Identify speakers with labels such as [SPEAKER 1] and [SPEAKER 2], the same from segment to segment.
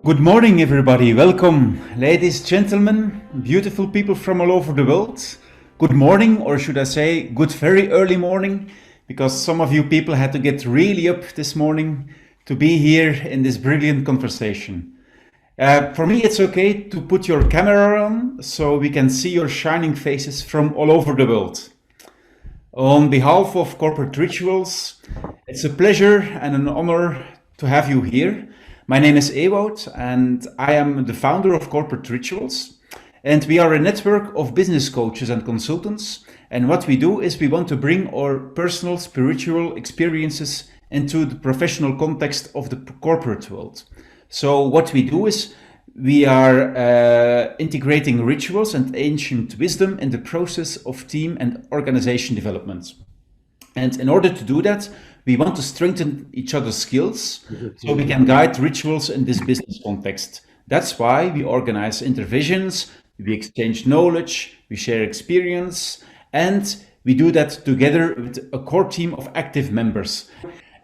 [SPEAKER 1] Good morning, everybody. Welcome, ladies, gentlemen, beautiful people from all over the world. Good morning, or should I say, good very early morning, because some of you people had to get really up this morning to be here in this brilliant conversation. For me, it's okay to put your camera on so we can see your shining faces from all over the world. On behalf of Corporate Rituals, it's a pleasure and an honor to have you here. My name is Ewout and I am the founder of Corporate Rituals. And we are a network of business coaches and consultants. And what we do is we want to bring our personal spiritual experiences into the professional context of the corporate world. So what we do is we are integrating rituals and ancient wisdom in the process of team and organization development. And in order to do that, we want to strengthen each other's skills so we can guide rituals in this business context. That's why we organize interventions, we exchange knowledge, we share experience, and we do that together with a core team of active members.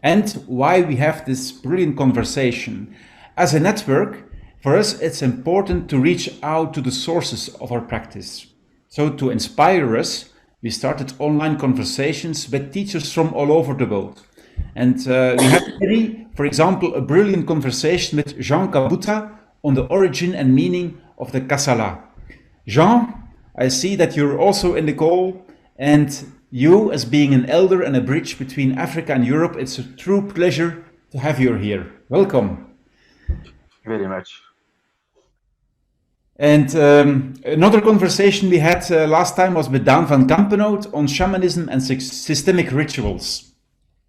[SPEAKER 1] And why we have this brilliant conversation. As a network, for us, it's important to reach out to the sources of our practice. So to inspire us, we started online conversations with teachers from all over the world. And we had today, for example, a brilliant conversation with Jean Kabuta on the origin and meaning of the Kasala. Jean, I see that you're also in the call, and you, as being an elder and a bridge between Africa and Europe, it's a true pleasure to have you here. Welcome.
[SPEAKER 2] Very much.
[SPEAKER 1] And another conversation we had last time was with Daan van Kampenhout on shamanism and systemic rituals.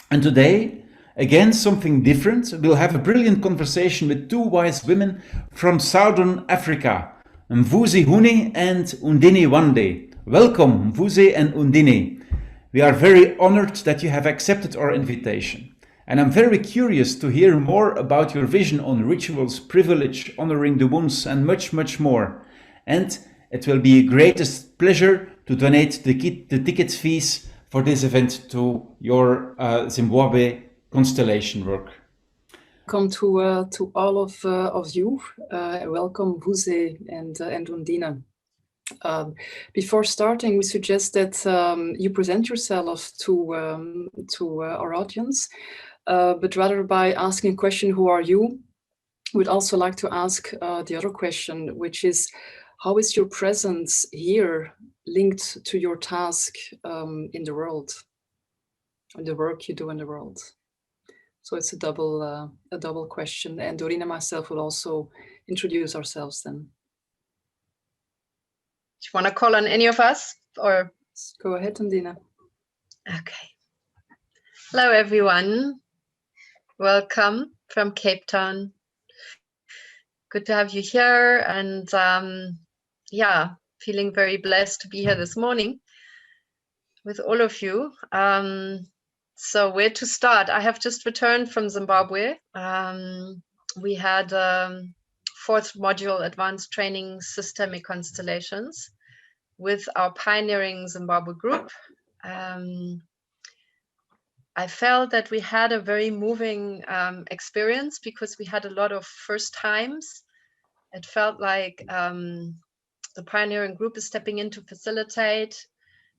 [SPEAKER 1] And today, again, something different. We'll have a brilliant conversation with two wise women from Southern Africa, Mvuse Huni and Undine Whande. Welcome, Mvuse and Undine. We are very honored that you have accepted our invitation. And I'm very curious to hear more about your vision on rituals, privilege, honoring the wounds, and much, much more. And it will be a greatest pleasure to donate the ticket fees for this event to your Zimbabwe constellation work.
[SPEAKER 3] Welcome to all of you. Welcome, Mvuse and Undine. Before starting, we suggest that you present yourself to our audience. But rather by asking a question, who are you? We'd also like to ask the other question, which is, how is your presence here linked to your task in the world, and the work you do in the world? So it's a double question. And Doreen and myself will also introduce ourselves then.
[SPEAKER 4] Do you want to call on any of us, or?
[SPEAKER 3] Go ahead, Undine.
[SPEAKER 4] Okay. Hello, everyone. Welcome from Cape Town. Good to have you here, and yeah, feeling very blessed to be here this morning with all of you. So where to start? I have just returned from Zimbabwe. We had fourth module advanced training systemic constellations with our pioneering Zimbabwe group. I felt that we had a very moving experience because we had a lot of first times. It felt like the pioneering group is stepping in to facilitate.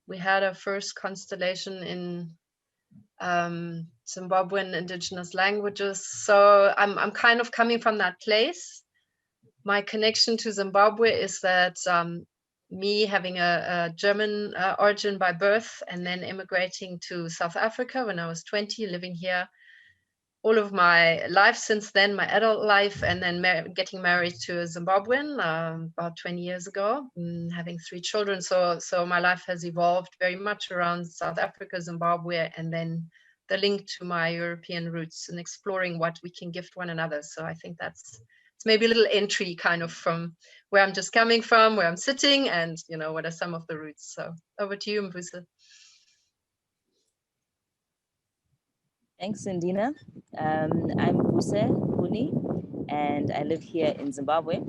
[SPEAKER 4] We had a first constellation in Zimbabwean indigenous languages. So I'm kind of coming from that place. My connection to Zimbabwe is that me having a German origin by birth and then immigrating to South Africa when I was 20, living here all of my life since then, my adult life, and then getting married to a Zimbabwean about 20 years ago, having 3 children. So my life has evolved very much around South Africa, Zimbabwe, and then the link to my European roots and exploring what we can gift one another. So I think it's maybe a little entry kind of from where I'm just coming from, where I'm sitting, and what are some of the roots. So over to you, Mvuse.
[SPEAKER 5] Thanks, Undine. I'm Mvuse Huni, and I live here in Zimbabwe.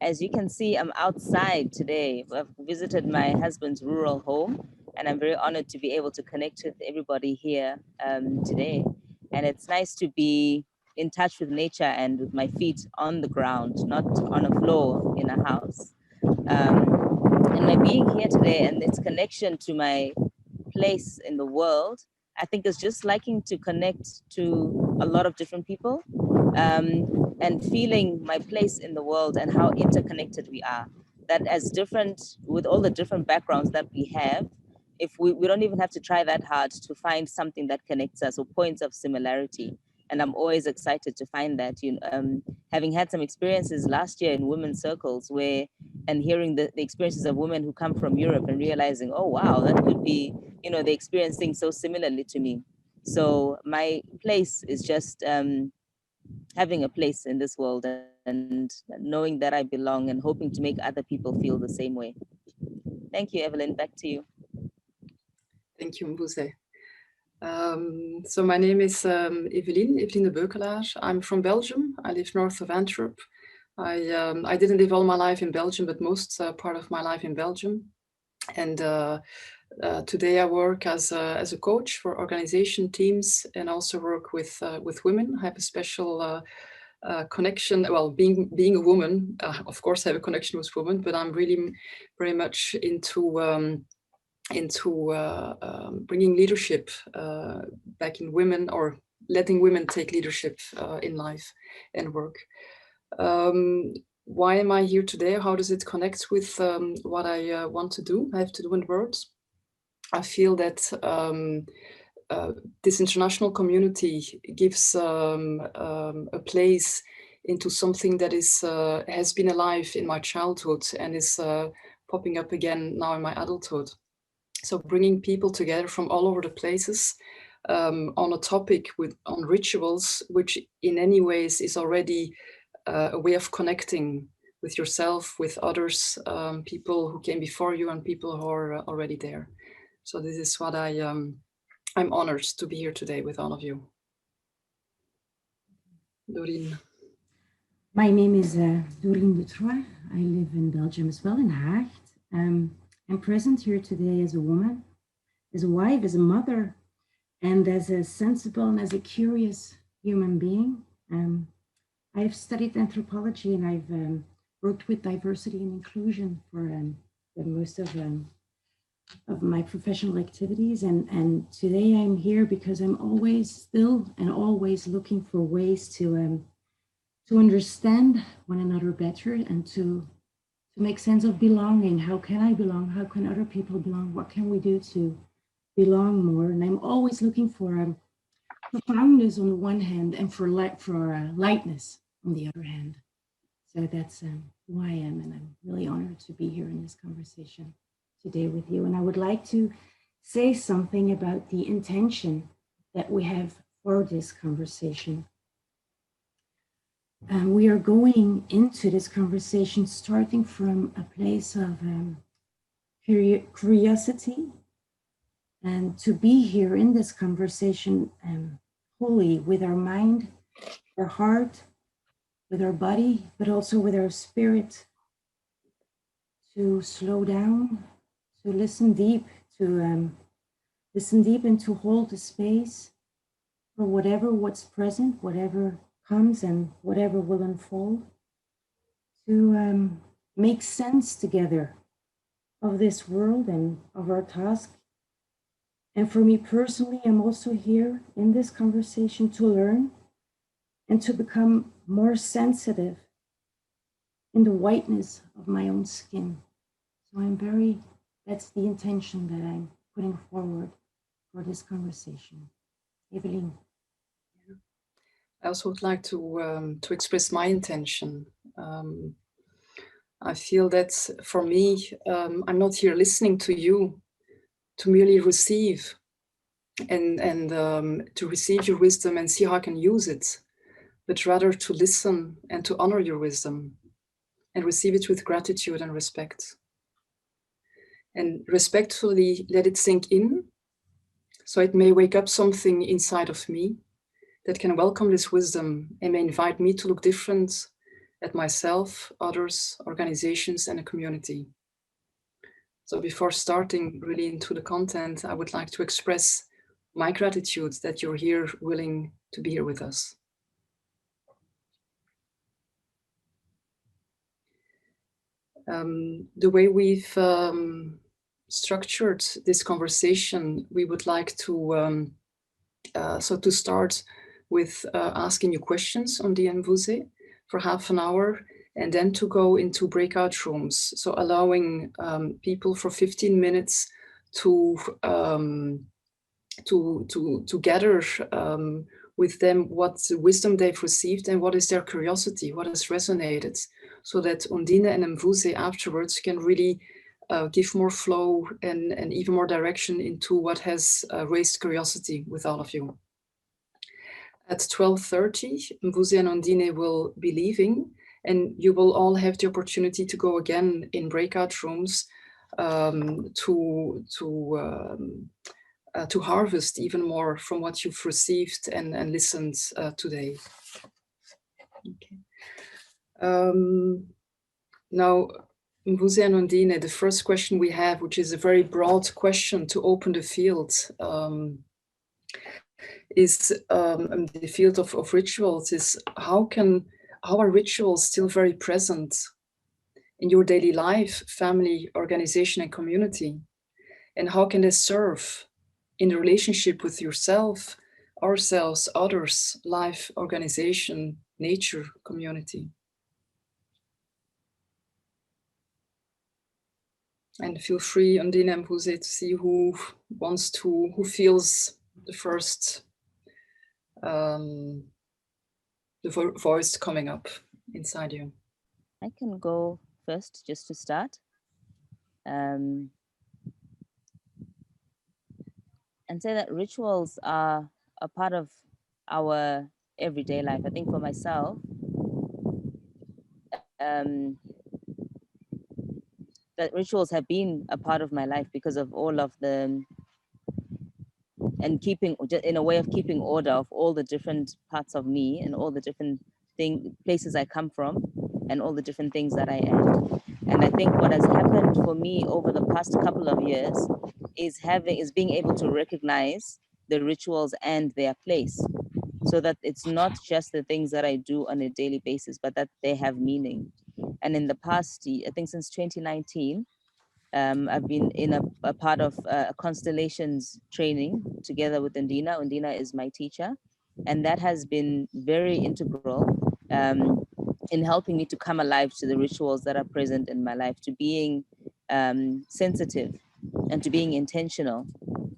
[SPEAKER 5] As you can see, I'm outside today. I've visited my husband's rural home, and I'm very honored to be able to connect with everybody here today. And it's nice to be in touch with nature and with my feet on the ground, not on a floor in a house. And my being here today and its connection to my place in the world, I think is just liking to connect to a lot of different people, and feeling my place in the world and how interconnected we are. That as different, with all the different backgrounds that we have, if we don't even have to try that hard to find something that connects us or points of similarity. And I'm always excited to find that, having had some experiences last year in women's circles and hearing the experiences of women who come from Europe and realizing, oh, wow, that could be, they experience things so similarly to me. So my place is just having a place in this world and knowing that I belong and hoping to make other people feel the same way. Thank you, Evelyn. Back to you.
[SPEAKER 3] Thank you, Mvuse. So my name is Evelien de Beukelaar. I'm from Belgium. I live north of Antwerp. I didn't live all my life in Belgium, but most part of my life in Belgium. And today I work as a coach for organization teams and also work with women. I have a special connection. Well, being a woman, of course, I have a connection with women, but I'm really very much into bringing leadership back in women, or letting women take leadership in life and work. Why am I here today? How does it connect with what I want to do? I have to do in words. I feel that this international community gives a place into something that has been alive in my childhood and is popping up again now in my adulthood. So bringing people together from all over the places on a topic on rituals, which in any ways is already a way of connecting with yourself, with others, people who came before you and people who are already there. So this is what I'm honored to be here today with all of you. Doreen.
[SPEAKER 6] My name is Doreen Dutroy. I live in Belgium as well, in Haag. I'm present here today as a woman, as a wife, as a mother, and as a sensible and as a curious human being. I've studied anthropology and I've worked with diversity and inclusion for most of my professional activities. And today I'm here because I'm always looking for ways to understand one another better and to make sense of belonging. How can I belong? How can other people belong? What can we do to belong more? And I'm always looking for profoundness on the one hand and for lightness on the other hand. So that's who I am, and I'm really honored to be here in this conversation today with you. And I would like to say something about the intention that we have for this conversation. We are going into this conversation starting from a place of curiosity, and to be here in this conversation wholly with our mind, our heart, with our body, but also with our spirit, to slow down, to listen deep, and to hold the space for what's present, whatever comes and whatever will unfold, to make sense together of this world and of our task. And for me personally, I'm also here in this conversation to learn and to become more sensitive in the whiteness of my own skin. So that's the intention that I'm putting forward for this conversation. Evelien.
[SPEAKER 3] I also would like to express my intention. I feel that for me, I'm not here listening to you to merely receive and to receive your wisdom and see how I can use it, but rather to listen and to honor your wisdom and receive it with gratitude and respect. And respectfully let it sink in, so it may wake up something inside of me that can welcome this wisdom and may invite me to look different at myself, others, organizations, and a community. So before starting really into the content, I would like to express my gratitude that you're here willing to be here with us. The way we've structured this conversation, we would like to to start with asking you questions on the Mvuse for half an hour, and then to go into breakout rooms. So allowing people for 15 minutes to gather with them what wisdom they've received and what is their curiosity, what has resonated, so that Undine and Mvuse afterwards can really give more flow and even more direction into what has raised curiosity with all of you. At 12:30, Mvuse and Undine will be leaving, and you will all have the opportunity to go again in breakout rooms to harvest even more from what you've received and listened today. Okay. Now, Mvuse and Undine, the first question we have, which is a very broad question to open the field, is the field of rituals, is how are rituals still very present in your daily life, family, organization, and community? And how can they serve in the relationship with yourself, ourselves, others, life, organization, nature, community? And feel free, Undine and Mvuse, to see who feels the first voice coming up inside you.
[SPEAKER 5] I can go first just to start. And say that rituals are a part of our everyday life. I think for myself, that rituals have been a part of my life because of all of the, and keeping, in a way of keeping order of all the different parts of me and all the different places I come from and all the different things that I am. And I think what has happened for me over the past couple of years is being able to recognize the rituals and their place, so that it's not just the things that I do on a daily basis, but that they have meaning. And in the past, I think since 2019, I've been in a part of constellations training together with Undine. Undine is my teacher, and that has been very integral in helping me to come alive to the rituals that are present in my life, to being sensitive and to being intentional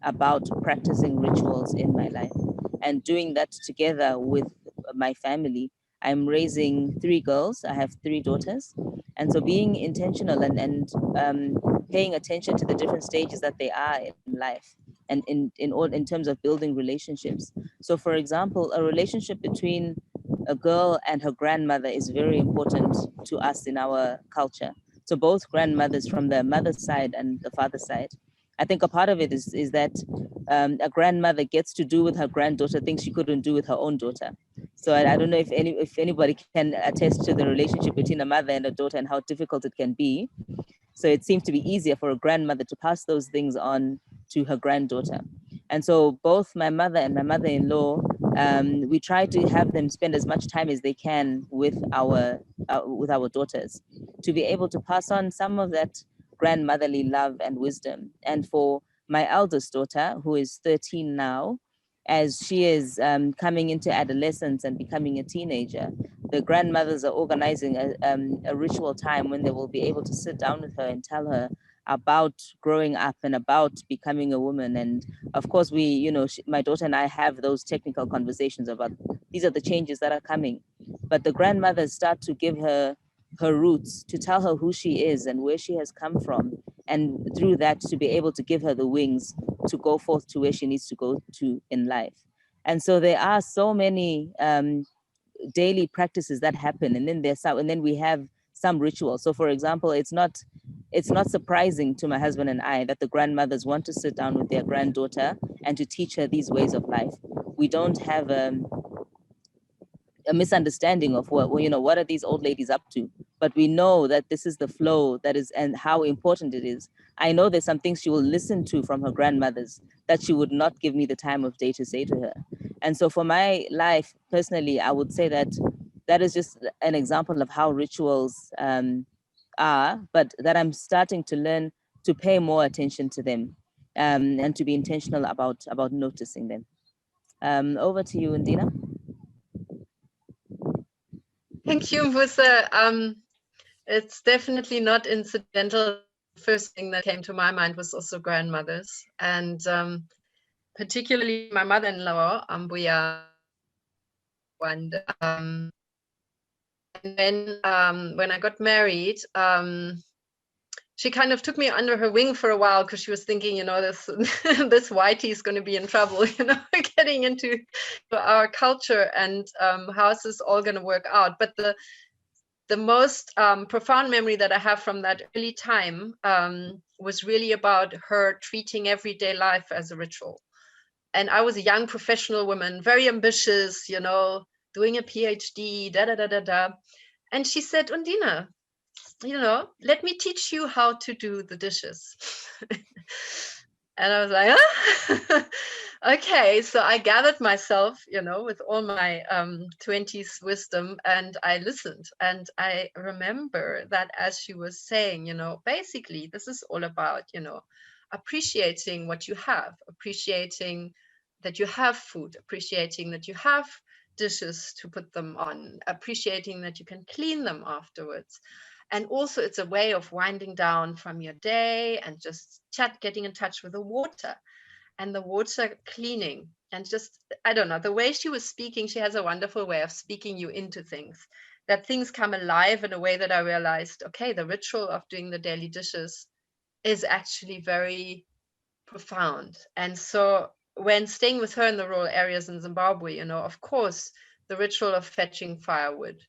[SPEAKER 5] about practicing rituals in my life, and doing that together with my family. I'm raising 3 girls. I have 3 daughters. And so being intentional and paying attention to the different stages that they are in life, and in terms of building relationships. So for example, a relationship between a girl and her grandmother is very important to us in our culture. So both grandmothers from the mother's side and the father's side. I think a part of it is that a grandmother gets to do with her granddaughter things she couldn't do with her own daughter. So I don't know if anybody can attest to the relationship between a mother and a daughter and how difficult it can be. So it seems to be easier for a grandmother to pass those things on to her granddaughter. And so both my mother and my mother-in-law, we try to have them spend as much time as they can with our daughters, to be able to pass on some of that grandmotherly love and wisdom. And for my eldest daughter, who is 13 now, as she is coming into adolescence and becoming a teenager, the grandmothers are organizing a ritual time when they will be able to sit down with her and tell her about growing up and about becoming a woman. And of course, my daughter and I have those technical conversations about these are the changes that are coming. But the grandmothers start to give her roots, to tell her who she is and where she has come from. And through that, to be able to give her the wings to go forth to where she needs to go to in life. And so there are so many daily practices that happen, and then we have some rituals. So for example, it's not surprising to my husband and I that the grandmothers want to sit down with their granddaughter and to teach her these ways of life. We don't have a misunderstanding of what are these old ladies up to, but we know that this is the flow that is, and how important it is. I know there's some things she will listen to from her grandmothers that she would not give me the time of day to say to her. And so for my life personally, I would say that is just an example of how rituals are, but that I'm starting to learn to pay more attention to them, and to be intentional about noticing them. Over to you, Undine.
[SPEAKER 4] Thank you, Mvuse. It's definitely not incidental. The first thing that came to my mind was also grandmothers, and particularly my mother-in-law, Mvuse. And then when I got married, she kind of took me under her wing for a while, because she was thinking, you know, this this whitey is going to be in trouble, you know, getting into our culture, and how is this all going to work out? But the most profound memory that I have from that early time was really about her treating everyday life as a ritual. And I was a young professional woman, very ambitious, you know, doing a PhD, da da da da da. And she said, Undine, you know, let me teach you how to do the dishes. And I was like, ah? Okay. So I gathered myself, you know, with all my 20s wisdom, and I listened. And I remember that as she was saying, you know, basically, this is all about, you know, appreciating what you have, appreciating that you have food, appreciating that you have dishes to put them on, appreciating that you can clean them afterwards. And also it's a way of winding down from your day and just getting in touch with the water and the water cleaning. And just, I don't know, the way she was speaking, she has a wonderful way of speaking you into things, that things come alive in a way that I realized, okay, the ritual of doing the daily dishes is actually very profound. And so when staying with her in the rural areas in Zimbabwe, you know, of course, the ritual of fetching firewood,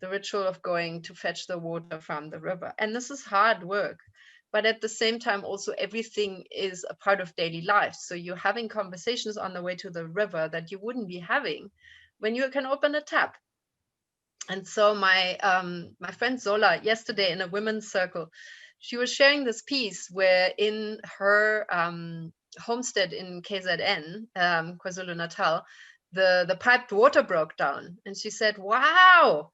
[SPEAKER 4] the ritual of going to fetch the water from the river. And this is hard work, but at the same time, also everything is a part of daily life. So you're having conversations on the way to the river that you wouldn't be having when you can open a tap. And so my friend Zola, yesterday in a women's circle, she was sharing this piece where in her homestead in KZN, KwaZulu-Natal, the piped water broke down. And she said, wow,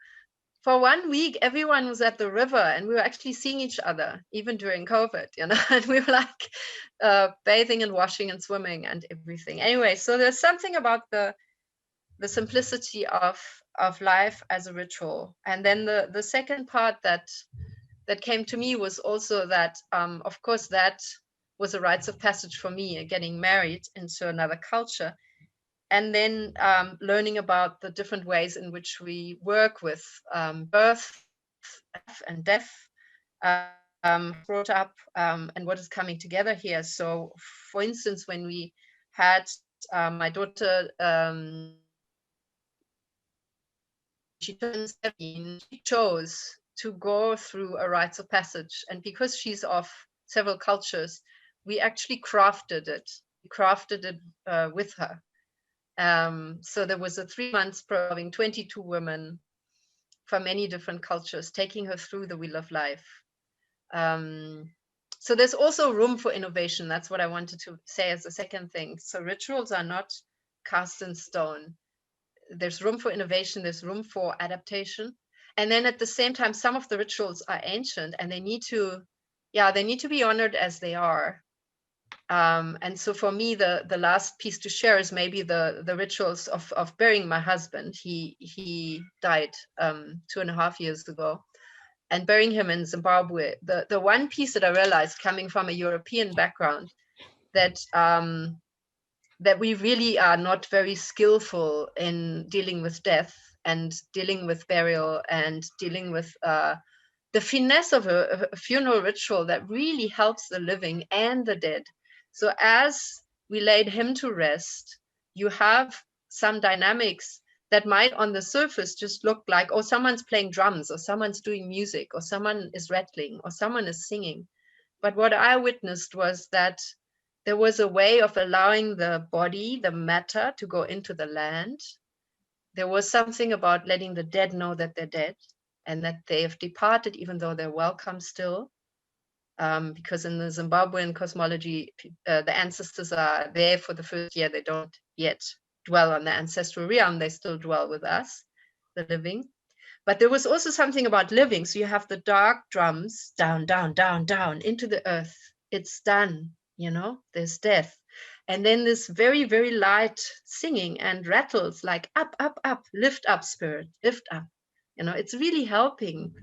[SPEAKER 4] for 1 week, everyone was at the river and we were actually seeing each other, even during COVID, you know, and we were like bathing and washing and swimming and everything. Anyway, so there's something about the simplicity of life as a ritual. And then the second part that came to me was also that, of course, that was a rites of passage for me, getting married into another culture. And then learning about the different ways in which we work with birth and death, brought up, and what is coming together here. So, for instance, when we had my daughter, she turned 17, she chose to go through a rites of passage. And because she's of several cultures, we actually crafted it. We crafted it with her. So there was a 3 months program, 22 women from many different cultures, taking her through the wheel of life. So there's also room for innovation. That's what I wanted to say as a second thing. So rituals are not cast in stone. There's room for innovation, there's room for adaptation. And then at the same time, some of the rituals are ancient and they need to be honored as they are. And so for me, the last piece to share is maybe the rituals of burying my husband. He died 2.5 years ago, and burying him in Zimbabwe. The one piece that I realized, coming from a European background, that that we really are not very skillful in dealing with death and dealing with burial and dealing with the finesse of a funeral ritual that really helps the living and the dead. So as we laid him to rest, you have some dynamics that might on the surface just look like, oh, someone's playing drums, or someone's doing music, or someone is rattling, or someone is singing. But what I witnessed was that there was a way of allowing the body, the matter, to go into the land. There was something about letting the dead know that they're dead and that they have departed, even though they're welcome still. Because in the Zimbabwean cosmology, the ancestors are there for the first year. They don't yet dwell on the ancestral realm. They still dwell with us, the living. But there was also something about living. So you have the dark drums down, down, down, down into the earth. It's done, you know, there's death. And then this very, very light singing and rattles like up, up, up, lift up, spirit, lift up. You know, it's really helping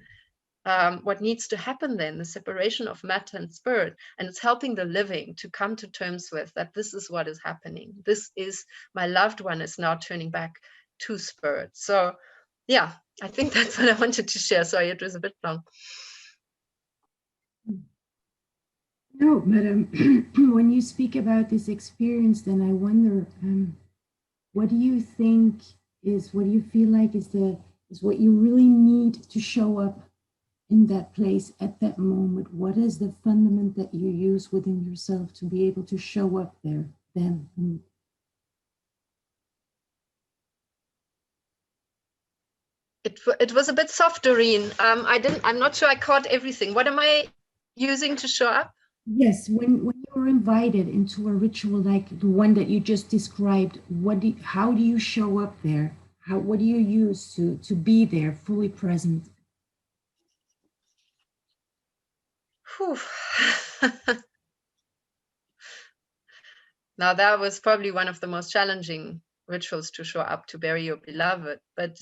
[SPEAKER 4] what needs to happen then, the separation of matter and spirit. And it's helping the living to come to terms with that this is what is happening. This is my loved one is now turning back to spirit. So yeah, I think that's what I wanted to share. Sorry, it was a bit long.
[SPEAKER 6] No, but when you speak about this experience, then I wonder, what do you think is, what do you feel like is what you really need to show up in that place at that moment? What is the fundament that you use within yourself to be able to show up there then?
[SPEAKER 4] It was a bit soft, Doreen. I'm not sure I caught everything. What am I using to show up?
[SPEAKER 6] Yes, when you're invited into a ritual like the one that you just described, how do you show up there? What do you use to be there, fully present?
[SPEAKER 4] Whew. Now that was probably one of the most challenging rituals to show up to bury your beloved. But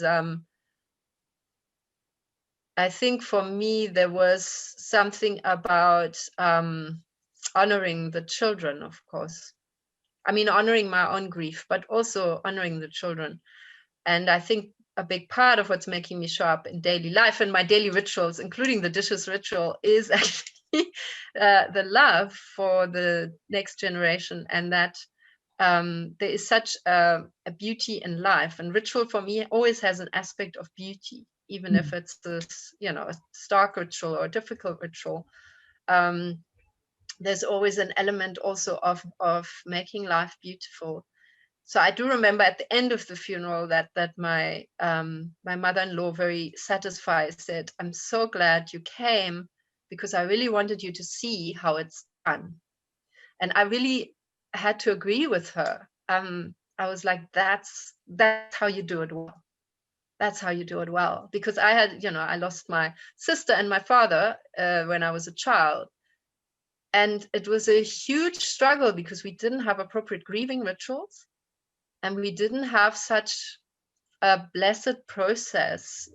[SPEAKER 4] I think for me, there was something about honoring the children, of course. I mean, honoring my own grief, but also honoring the children. And I think a big part of what's making me show up in daily life and my daily rituals, including the dishes ritual, is actually the love for the next generation, and that there is such a beauty in life. And ritual for me always has an aspect of beauty, even if it's this, you know, a stark ritual or a difficult ritual. There's always an element also of making life beautiful. So I do remember at the end of the funeral that my my mother-in-law, very satisfied, said, "I'm so glad you came because I really wanted you to see how it's done." And I really had to agree with her. I was like, that's how you do it well. That's how you do it well. Because I had, you know, I lost my sister and my father when I was a child. And it was a huge struggle because we didn't have appropriate grieving rituals. And we didn't have such a blessed process,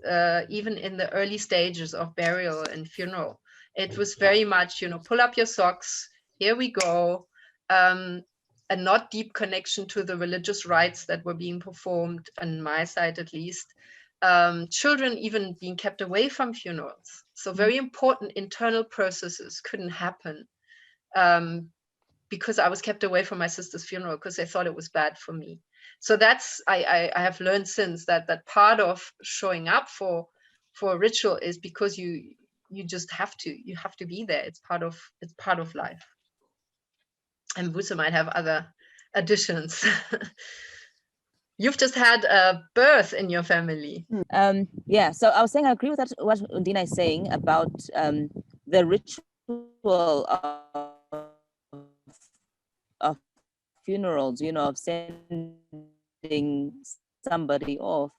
[SPEAKER 4] even in the early stages of burial and funeral. It was very much, you know, pull up your socks, here we go, a not deep connection to the religious rites that were being performed, on my side at least. Children even being kept away from funerals. So very important internal processes couldn't happen. Because I was kept away from my sister's funeral because they thought it was bad for me. So that's I have learned since that part of showing up for a ritual is because you just have to be there. It's part of life. And Mvuse might have other additions. You've just had a birth in your family.
[SPEAKER 5] Yeah, so I was saying I agree with that, what Undine is saying about the ritual of funerals, you know, of sending somebody off.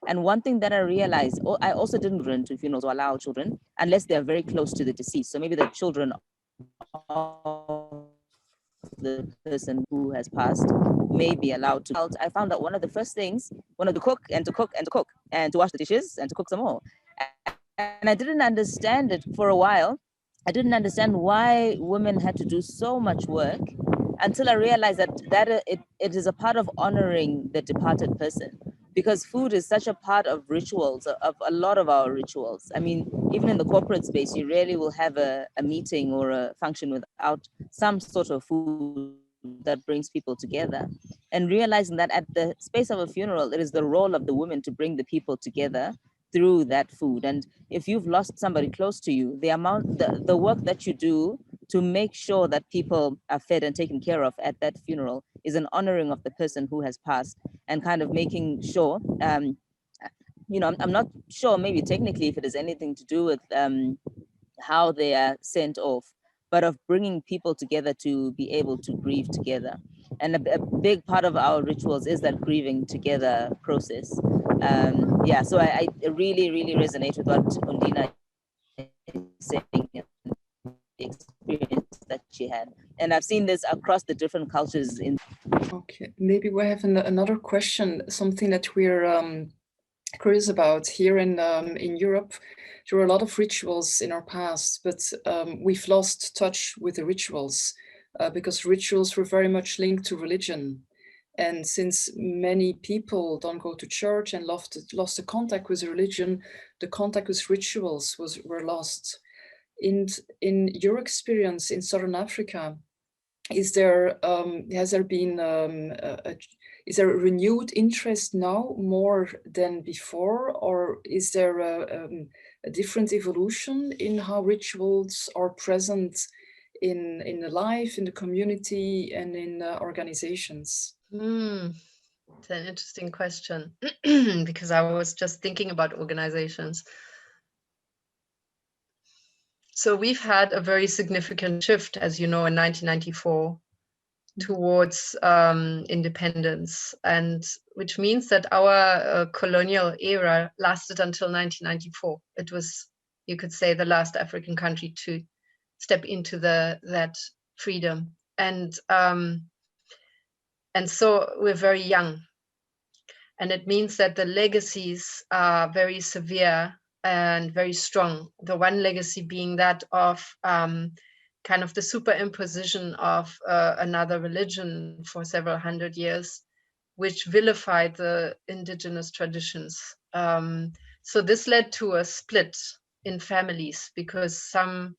[SPEAKER 5] And one thing that I realized, I also didn't run to funerals or allow children unless they're very close to the deceased. So maybe the children of the person who has passed may be allowed to. I found that one of the first things, wanted to cook and to cook and to cook and to wash the dishes and to cook some more. And I didn't understand it for a while. I didn't understand why women had to do so much work until I realized that it is a part of honoring the departed person, because food is such a part of rituals, of a lot of our rituals. I mean, even in the corporate space, you rarely will have a meeting or a function without some sort of food that brings people together. And realizing that at the space of a funeral, it is the role of the woman to bring the people together through that food. And if you've lost somebody close to you, the work that you do to make sure that people are fed and taken care of at that funeral is an honoring of the person who has passed, and kind of making sure, you know, I'm not sure maybe technically if it has anything to do with how they are sent off, but of bringing people together to be able to grieve together. And a big part of our rituals is that grieving together process. Yeah, so I really, really resonate with what Undine is saying, the experience that she had. And I've seen this across the different cultures in.
[SPEAKER 3] Okay, maybe we have another question, something that we're curious about. Here in Europe, there are a lot of rituals in our past, but we've lost touch with the rituals because rituals were very much linked to religion. And since many people don't go to church and lost the contact with religion, the contact with rituals were lost. In your experience in Southern Africa, has there been is there a renewed interest now more than before, or is there a different evolution in how rituals are present in the life, in the community, and in organizations?
[SPEAKER 4] It's an interesting question because I was just thinking about organizations. So we've had a very significant shift, as you know, in 1994 towards independence, and which means that our colonial era lasted until 1994. It was, you could say, the last African country to step into that freedom, and so we're very young, and it means that the legacies are very severe and very strong. The one legacy being that of kind of the superimposition of another religion for several hundred years, which vilified the indigenous traditions. So this led to a split in families because some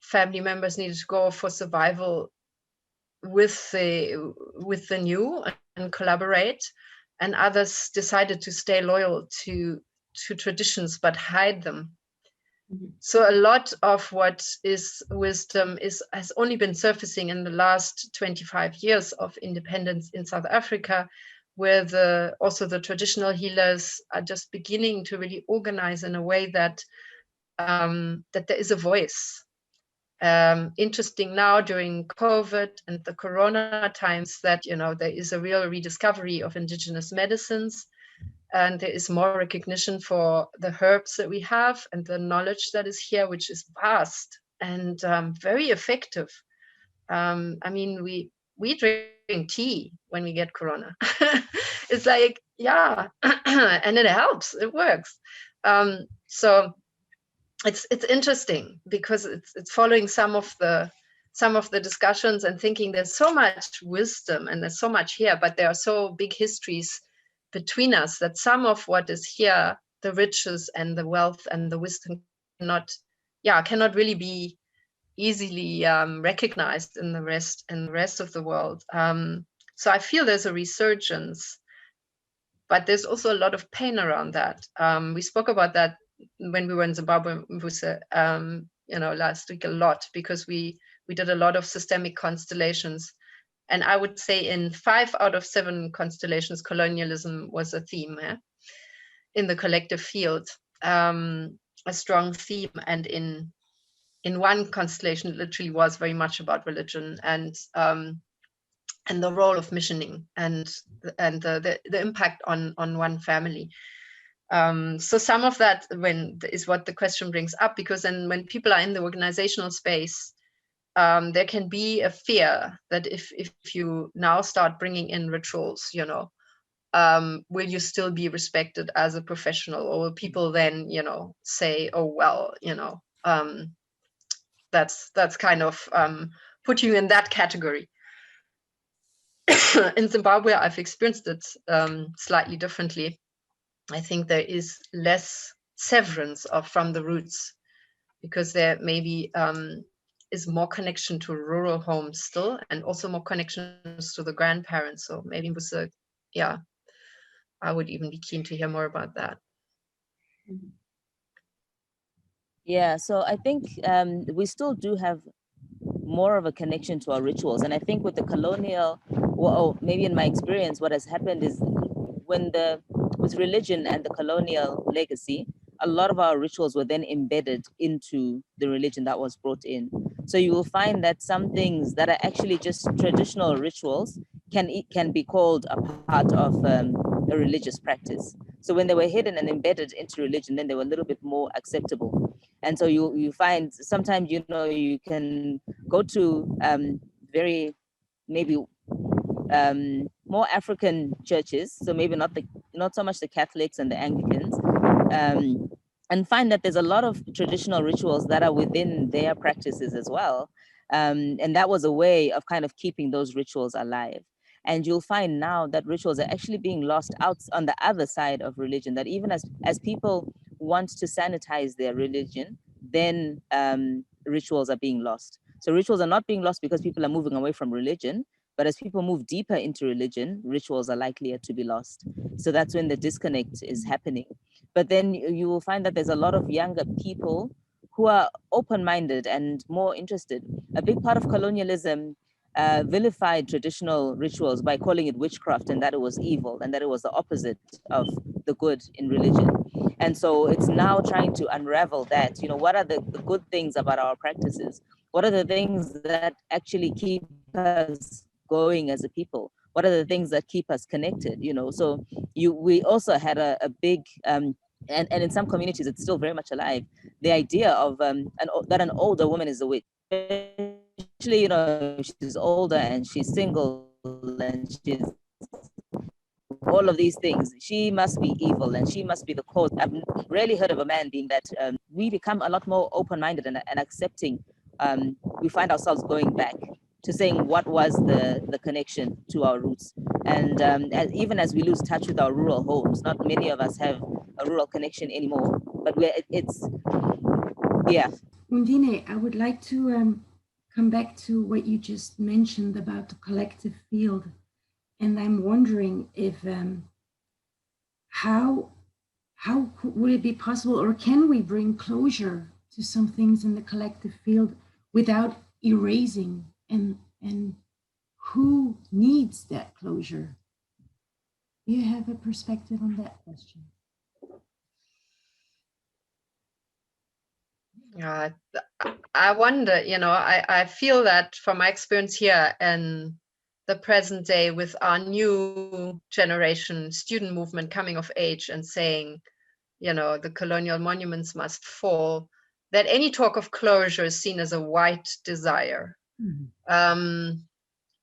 [SPEAKER 4] family members needed to go for survival with the new and collaborate, and others decided to stay loyal to traditions but hide them. So a lot of what is wisdom has only been surfacing in the last 25 years of independence in South Africa, where also the traditional healers are just beginning to really organize in a way that that there is a voice. Interesting now during COVID and the Corona times that, you know, there is a real rediscovery of indigenous medicines, and there is more recognition for the herbs that we have and the knowledge that is here, which is vast and very effective. I mean, we drink tea when we get Corona. It's like, yeah, and it helps, it works. So it's interesting because it's following some of the discussions and thinking there's so much wisdom and there's so much here, but there are so big histories between us that some of what is here, the riches and the wealth and the wisdom, cannot really be easily recognized in the rest of the world. So I feel there's a resurgence, but there's also a lot of pain around that. We spoke about that when we were in Zimbabwe, Mvuse, last week a lot, because we did a lot of systemic constellations. And I would say in 5 out of 7 constellations, colonialism was a theme in the collective field, a strong theme. And in one constellation, it literally was very much about religion and the role of missioning and the impact on one family. So some of that is what the question brings up, because then when people are in the organizational space, there can be a fear that if you now start bringing in rituals, will you still be respected as a professional, or will people then, say, oh, well, that's kind of put you in that category. In Zimbabwe, I've experienced it slightly differently. I think there is less severance from the roots, because there maybe is more connection to rural homes still, and also more connections to the grandparents. So maybe I would even be keen to hear more about that.
[SPEAKER 5] Yeah, so I think we still do have more of a connection to our rituals. And I think with the colonial, maybe in my experience, what has happened is with religion and the colonial legacy, a lot of our rituals were then embedded into the religion that was brought in. So you will find that some things that are actually just traditional rituals can be called a part of a religious practice. So when they were hidden and embedded into religion, then they were a little bit more acceptable. And so you find sometimes, you know, you can go to very maybe more African churches, so maybe not so much the Catholics and the Anglicans, and find that there's a lot of traditional rituals that are within their practices as well. And that was a way of kind of keeping those rituals alive. And you'll find now that rituals are actually being lost out on the other side of religion, that even as people want to sanitize their religion, then rituals are being lost. So rituals are not being lost because people are moving away from religion, but as people move deeper into religion, rituals are likelier to be lost. So that's when the disconnect is happening. But then you will find that there's a lot of younger people who are open-minded and more interested. A big part of colonialism vilified traditional rituals by calling it witchcraft and that it was evil and that it was the opposite of the good in religion. And so it's now trying to unravel that, you know, what are the good things about our practices? What are the things that actually keep us going as a people? What are the things that keep us connected? You know, so we also had a big and in some communities it's still very much alive, the idea of that an older woman is a witch, especially, you know, she's older and she's single and she's all of these things. She must be evil and she must be the cause. I've rarely heard of a man being that. We become a lot more open-minded and accepting. We find ourselves going back to saying what was the connection to our roots. And even as we lose touch with our rural homes, not many of us have a rural connection anymore, but yeah.
[SPEAKER 6] Undine, I would like to come back to what you just mentioned about the collective field. And I'm wondering if how would it be possible, or can we bring closure to some things in the collective field without erasing, and who needs that closure? Do you have a perspective on that question?
[SPEAKER 4] I wonder, you know, I feel that from my experience here and the present day with our new generation student movement coming of age and saying, you know, the colonial monuments must fall, that any talk of closure is seen as a white desire.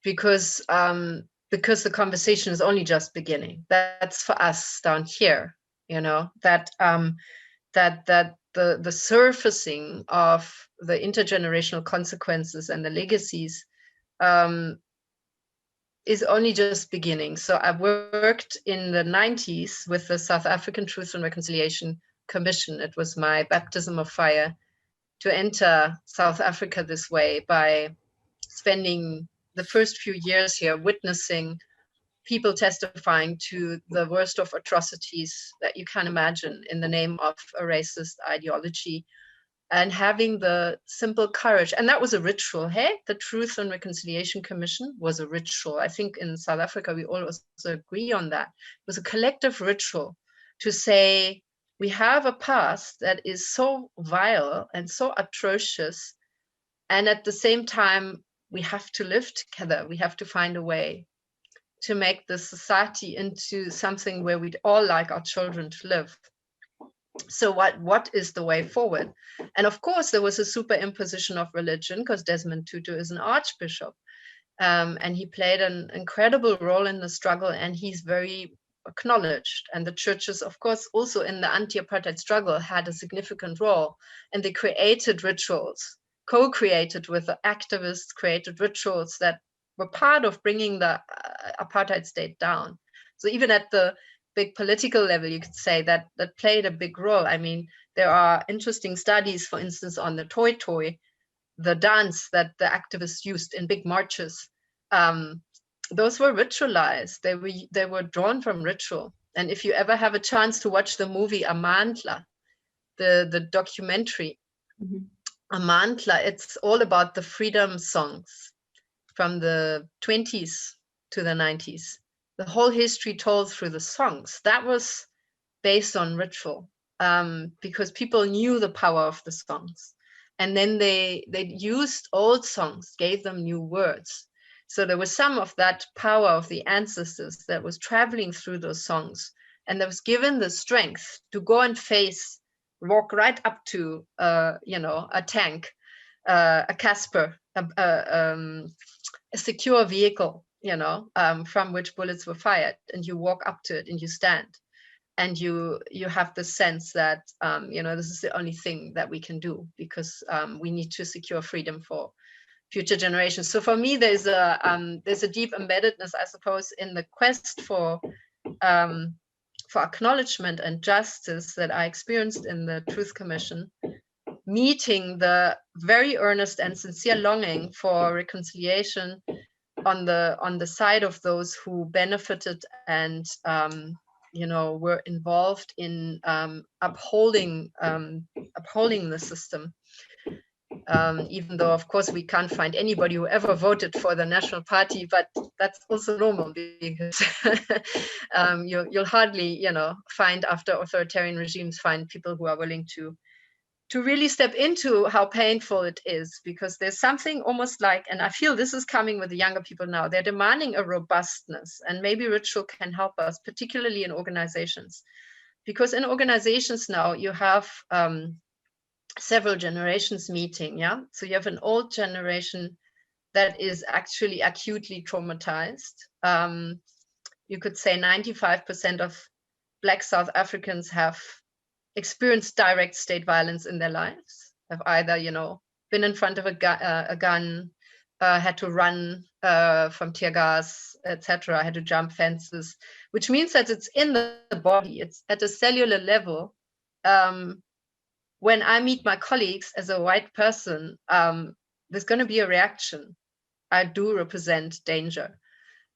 [SPEAKER 4] Because the conversation is only just beginning. That's for us down here, you know, that the surfacing of the intergenerational consequences and the legacies is only just beginning. So I worked in the 90s with the South African Truth and Reconciliation Commission. It was my baptism of fire to enter South Africa this way, by spending the first few years here witnessing people testifying to the worst of atrocities that you can imagine in the name of a racist ideology, and having the simple courage. And that was a ritual. Hey, the Truth and Reconciliation Commission was a ritual. I think in South Africa, we all also agree on that. It was a collective ritual to say, we have a past that is so vile and so atrocious. And at the same time, we have to live together. We have to find a way to make the society into something where we'd all like our children to live. So what is the way forward? And of course, there was a superimposition of religion, because Desmond Tutu is an archbishop. And he played an incredible role in the struggle, and he's very acknowledged. And the churches, of course, also in the anti-apartheid struggle had a significant role. And they created rituals, co-created with the activists, created rituals that were part of bringing the apartheid state down. So even at the big political level, you could say that played a big role. I mean, there are interesting studies, for instance, on the toy, the dance that the activists used in big marches. Those were ritualized. They were drawn from ritual. And if you ever have a chance to watch the movie Amandla, the documentary, Amandla, it's all about the freedom songs from the 20s to the 90s. The whole history told through the songs. That was based on ritual, because people knew the power of the songs. And then they used old songs, gave them new words. So there was some of that power of the ancestors that was traveling through those songs, and that was given the strength to go and walk right up to, a tank, a Casper, a secure vehicle, from which bullets were fired, and you walk up to it and you stand, and you have the sense that, this is the only thing that we can do, because we need to secure freedom for future generations. So for me, there's a deep embeddedness, I suppose, in the quest for acknowledgement and justice that I experienced in the Truth Commission, meeting the very earnest and sincere longing for reconciliation on the side of those who benefited and were involved in upholding the system. Even though, of course, we can't find anybody who ever voted for the National Party, but that's also normal, because you'll hardly, find, after authoritarian regimes, find people who are willing to really step into how painful it is, because there's something almost like, and I feel this is coming with the younger people now, they're demanding a robustness, and maybe ritual can help us, particularly in organizations, because in organizations now you have several generations meeting, yeah? So you have an old generation that is actually acutely traumatized. You could say 95% of Black South Africans have experienced direct state violence in their lives, have either, been in front of a gun, had to run from tear gas, etc., had to jump fences, which means that it's in the body, it's at a cellular level. When I meet my colleagues as a white person, there's going to be a reaction. I do represent danger.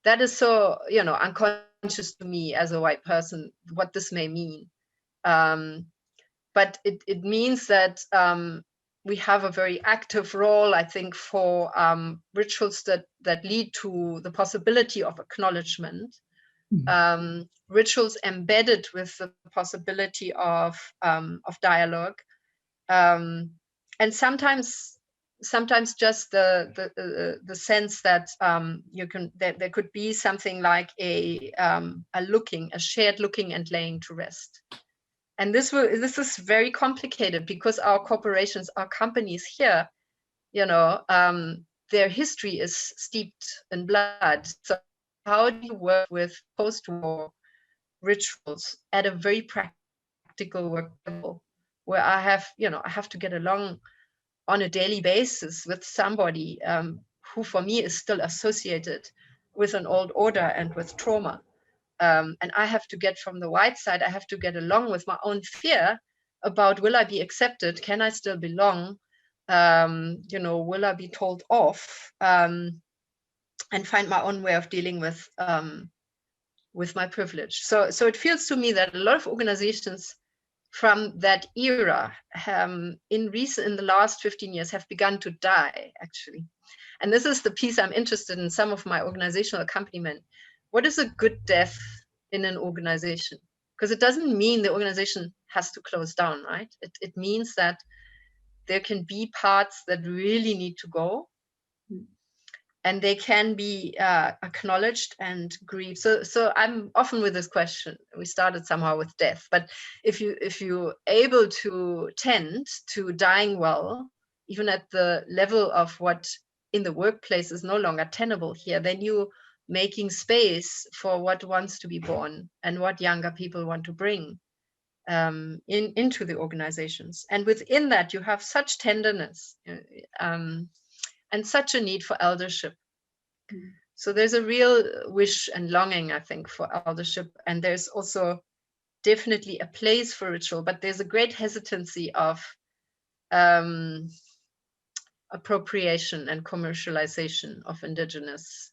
[SPEAKER 4] That is so, unconscious to me as a white person, what this may mean. But it means that we have a very active role, I think, for rituals that lead to the possibility of acknowledgement, rituals embedded with the possibility of dialogue, and sometimes just the sense that there could be something like a shared looking and laying to rest. And this is very complicated, because our corporations, our companies here, their history is steeped in blood. So how do you work with post-war rituals at a very practical work level, where I have to get along on a daily basis with somebody who for me is still associated with an old order and with trauma. And I have to get, from the white side, I have to get along with my own fear about, will I be accepted? Can I still belong? Will I be told off? And find my own way of dealing with my privilege. So it feels to me that a lot of organizations from that era in the last 15 years have begun to die, actually. And this is the piece I'm interested in, some of my organizational accompaniment. What is a good death in an organization? Because it doesn't mean the organization has to close down, right? It means that there can be parts that really need to go, and they can be acknowledged and grieved. So I'm often with this question. We started somehow with death, but if you're able to tend to dying well, even at the level of what in the workplace is no longer tenable here, then you making space for what wants to be born and what younger people want to bring into the organizations. And within that, you have such tenderness and such a need for eldership. So there's a real wish and longing, I think, for eldership. And there's also definitely a place for ritual, but there's a great hesitancy of appropriation and commercialization of indigenous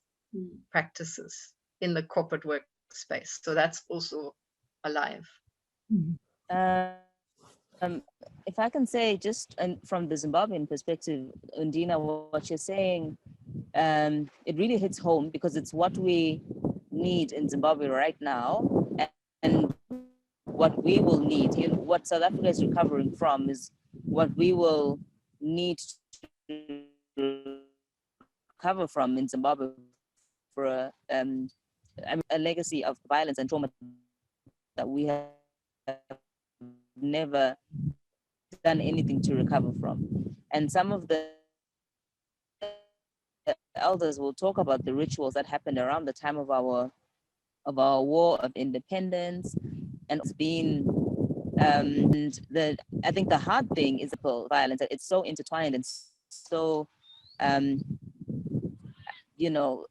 [SPEAKER 4] practices in the corporate workspace. So that's also alive.
[SPEAKER 5] If I can say, just from the Zimbabwean perspective, Undine, what you're saying, it really hits home, because it's what we need in Zimbabwe right now, and what we will need. What South Africa is recovering from is what we will need to recover from in Zimbabwe for a legacy of violence and trauma that we have never done anything to recover from. And some of the elders will talk about the rituals that happened around the time of our war of independence, and it's been and I think the hard thing is the violence. It's so intertwined and so you know,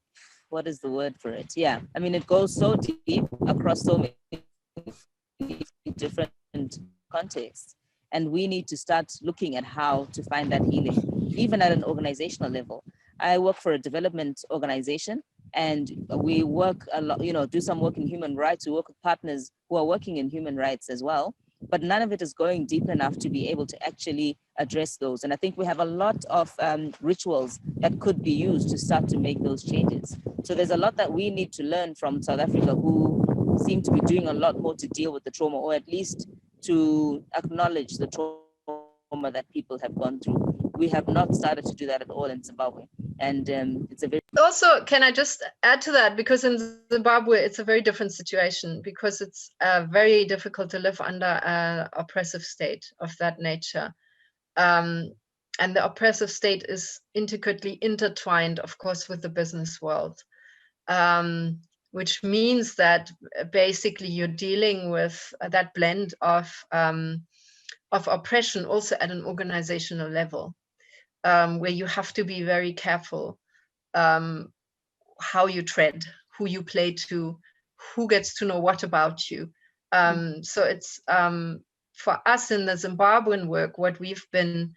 [SPEAKER 5] what is the word for it? Yeah, I mean, it goes so deep across so many different contexts, and we need to start looking at how to find that healing, even at an organizational level. I work for a development organization, and we work a lot, you know, do some work in human rights. We work with partners who are working in human rights as well, but none of it is going deep enough to be able to actually address those. And I think we have a lot of rituals that could be used to start to make those changes. So there's a lot that we need to learn from South Africa, who seem to be doing a lot more to deal with the trauma, or at least to acknowledge the trauma that people have gone through. We have not started to do that at all in Zimbabwe. And it's a very...
[SPEAKER 4] Also, can I just add to that? Because in Zimbabwe, it's a very different situation, because it's very difficult to live under an oppressive state of that nature. And the oppressive state is intricately intertwined, of course, with the business world, which means that basically you're dealing with that blend of oppression also at an organizational level, where you have to be very careful how you tread, who you play to, who gets to know what about you. So it's for us in the Zimbabwean work, what we've been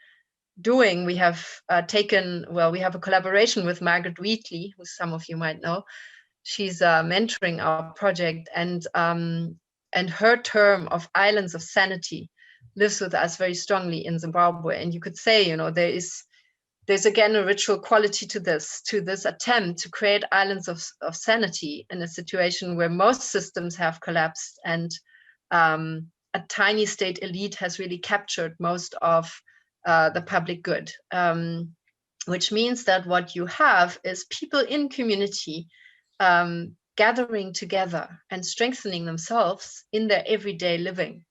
[SPEAKER 4] doing, we have we have a collaboration with Margaret Wheatley, who some of you might know. She's mentoring our project, and her term of islands of sanity lives with us very strongly in Zimbabwe. And you could say, you know, there's again a ritual quality to this attempt to create islands of sanity in a situation where most systems have collapsed, and a tiny state elite has really captured most of the public good, which means that what you have is people in community gathering together and strengthening themselves in their everyday living,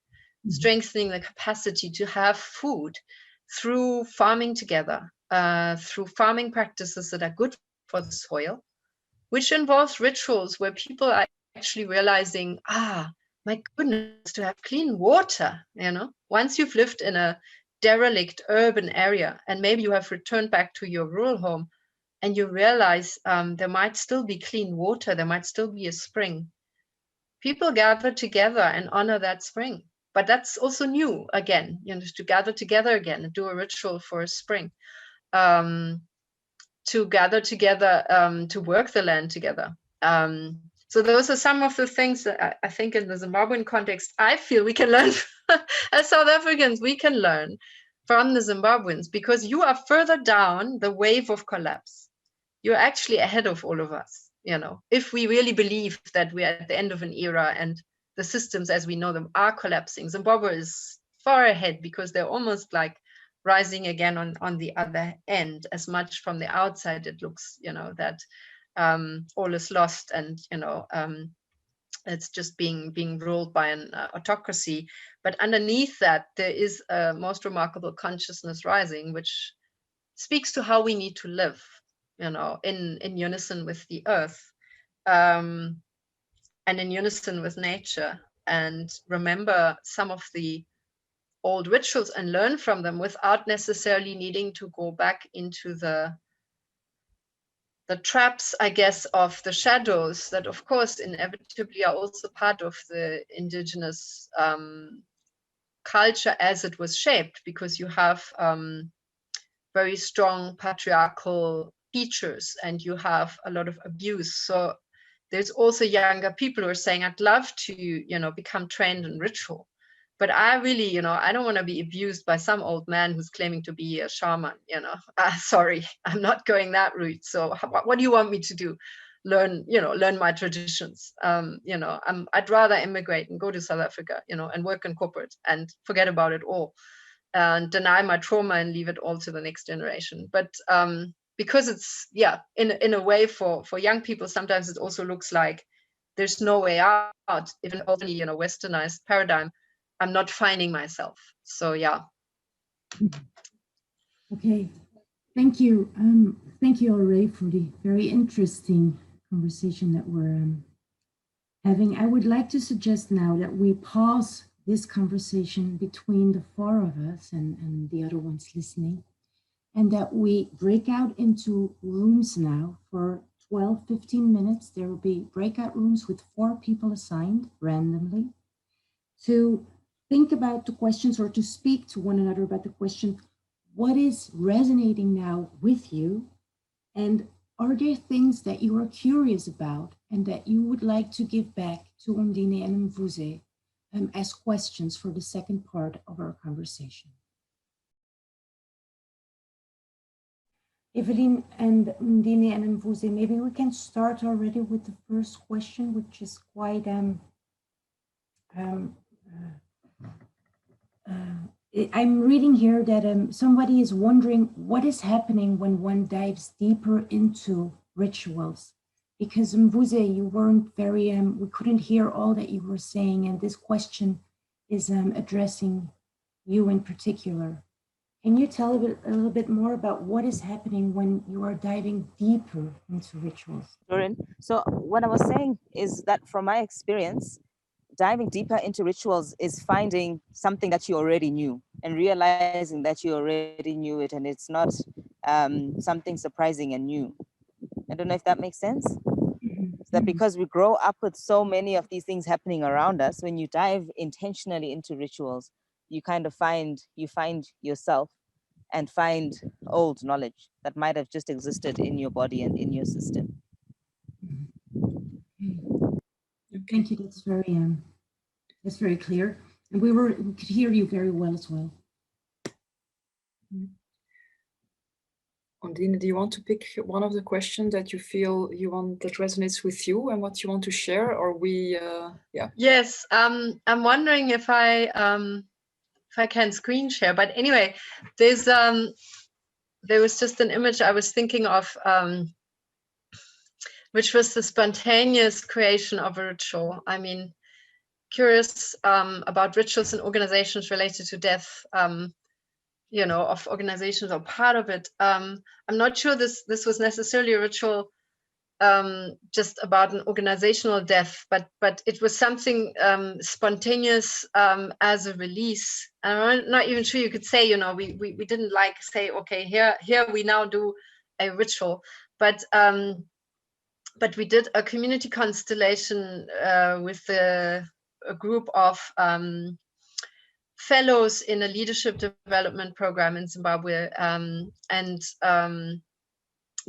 [SPEAKER 4] strengthening the capacity to have food through farming together, through farming practices that are good for the soil, which involves rituals where people are actually realizing, my goodness, to have clean water, you know, once you've lived in a derelict urban area, and maybe you have returned back to your rural home, and you realize there might still be clean water, there might still be a spring. People gather together and honor that spring. But that's also new again, you know, to gather together again and do a ritual for a spring, to gather together, to work the land together. So those are some of the things that I think in the Zimbabwean context, I feel we can learn as South Africans, we can learn from the Zimbabweans, because you are further down the wave of collapse. You're actually ahead of all of us, you know, if we really believe that we're at the end of an era and the systems as we know them are collapsing. Zimbabwe is far ahead, because they're almost like rising again on the other end. As much from the outside, it looks, you know, that all is lost, and, you know, it's just being ruled by an autocracy. But underneath that, there is a most remarkable consciousness rising, which speaks to how we need to live, you know, in unison with the earth, and in unison with nature, and remember some of the old rituals and learn from them without necessarily needing to go back into the traps, I guess, of the shadows that, of course, inevitably are also part of the indigenous culture as it was shaped, because you have very strong patriarchal features and you have a lot of abuse. So there's also younger people who are saying, I'd love to, you know, become trained in ritual, but I really, you know, I don't want to be abused by some old man who's claiming to be a shaman, you know. Sorry, I'm not going that route. So what do you want me to do? Learn my traditions. You know, I'd rather immigrate and go to South Africa, you know, and work in corporate and forget about it all. and deny my trauma and leave it all to the next generation. But because it's, yeah, in a way for young people, sometimes it also looks like there's no way out. Even only, you know, westernized paradigm, I'm not finding myself. So yeah.
[SPEAKER 6] Okay, thank you. Thank you, Auré, for the very interesting conversation that we're having. I would like to suggest now that we pause this conversation between the four of us and the other ones listening, and that we break out into rooms now for 12, 15 minutes. There will be breakout rooms with 4 people assigned randomly to think about the questions or to speak to one another about the question, what is resonating now with you? And are there things that you are curious about and that you would like to give back to Undine and Mvuse as questions for the second part of our conversation? Evelyn and Undine and Mvuse, maybe we can start already with the first question, which is quite I'm reading here that somebody is wondering what is happening when one dives deeper into rituals. Because Mvuse, you weren't very, we couldn't hear all that you were saying, and this question is addressing you in particular. Can you tell a little bit more about what is happening when you are diving deeper into rituals?
[SPEAKER 5] Dorin. So what I was saying is that from my experience, diving deeper into rituals is finding something that you already knew and realizing that you already knew it, and it's not something surprising and new. I don't know if that makes sense. That because we grow up with so many of these things happening around us, when you dive intentionally into rituals, you kind of find yourself and find old knowledge that might have just existed in your body and in your system.
[SPEAKER 6] Thank you. That's very clear, and we could hear you very well as well.
[SPEAKER 3] Undine, do you want to pick one of the questions that you feel that resonates with you and what you want to share, or we? Yeah.
[SPEAKER 4] Yes, I'm wondering if I can screen share. But anyway, there was just an image I was thinking of, which was the spontaneous creation of a ritual. I mean, curious about rituals and organizations related to death, you know, of organizations or part of it. I'm not sure this was necessarily a ritual just about an organizational death, but it was something spontaneous as a release. And I'm not even sure you could say, you know, we didn't like say, okay, here we now do a ritual, but we did a community constellation with a group of fellows in a leadership development program in Zimbabwe, and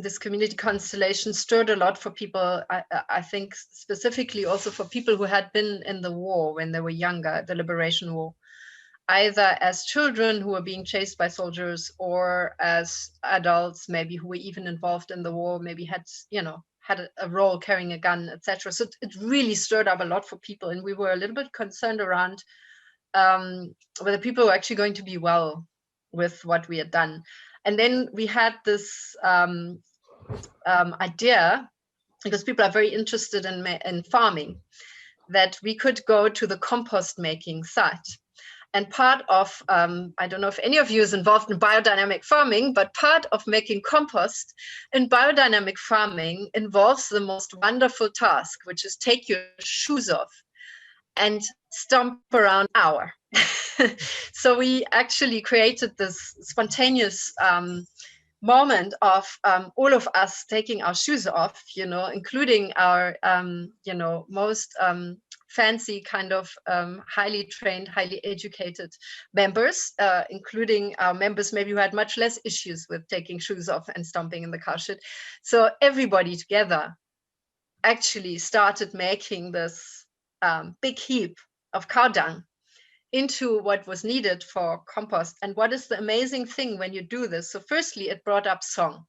[SPEAKER 4] this community constellation stirred a lot for people, I think specifically also for people who had been in the war when they were younger, the liberation war, either as children who were being chased by soldiers or as adults, maybe who were even involved in the war, maybe had a role carrying a gun, etc. So it really stirred up a lot for people. And we were a little bit concerned around whether people were actually going to be well with what we had done. And then we had this idea, because people are very interested in farming, that we could go to the compost making site. And part of, I don't know if any of you is involved in biodynamic farming, but part of making compost in biodynamic farming involves the most wonderful task, which is take your shoes off and stomp around an hour. So we actually created this spontaneous moment of all of us taking our shoes off, you know, including our, you know, most fancy kind of highly trained, highly educated members, including our members maybe who had much less issues with taking shoes off and stomping in the cow shit. So everybody together actually started making this big heap of cow dung into what was needed for compost. And what is the amazing thing when you do this? So firstly, it brought up song.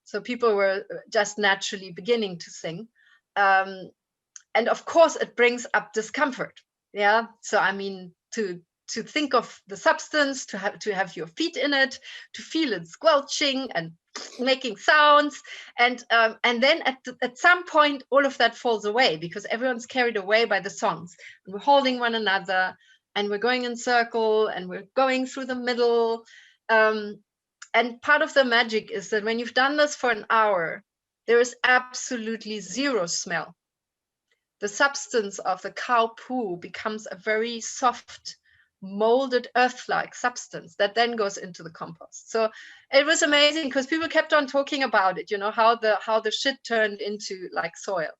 [SPEAKER 4] So people were just naturally beginning to sing. And of course, it brings up discomfort. Yeah. So I mean, to to think of the substance, to have your feet in it, to feel it squelching and making sounds, and then at some point all of that falls away because everyone's carried away by the songs, and we're holding one another, and we're going in circle, and we're going through the middle, and part of the magic is that when you've done this for an hour, there is absolutely zero smell. The substance of the cow poo becomes a very soft, molded earth-like substance that then goes into the compost. So it was amazing because people kept on talking about it, you know, how the shit turned into like soil,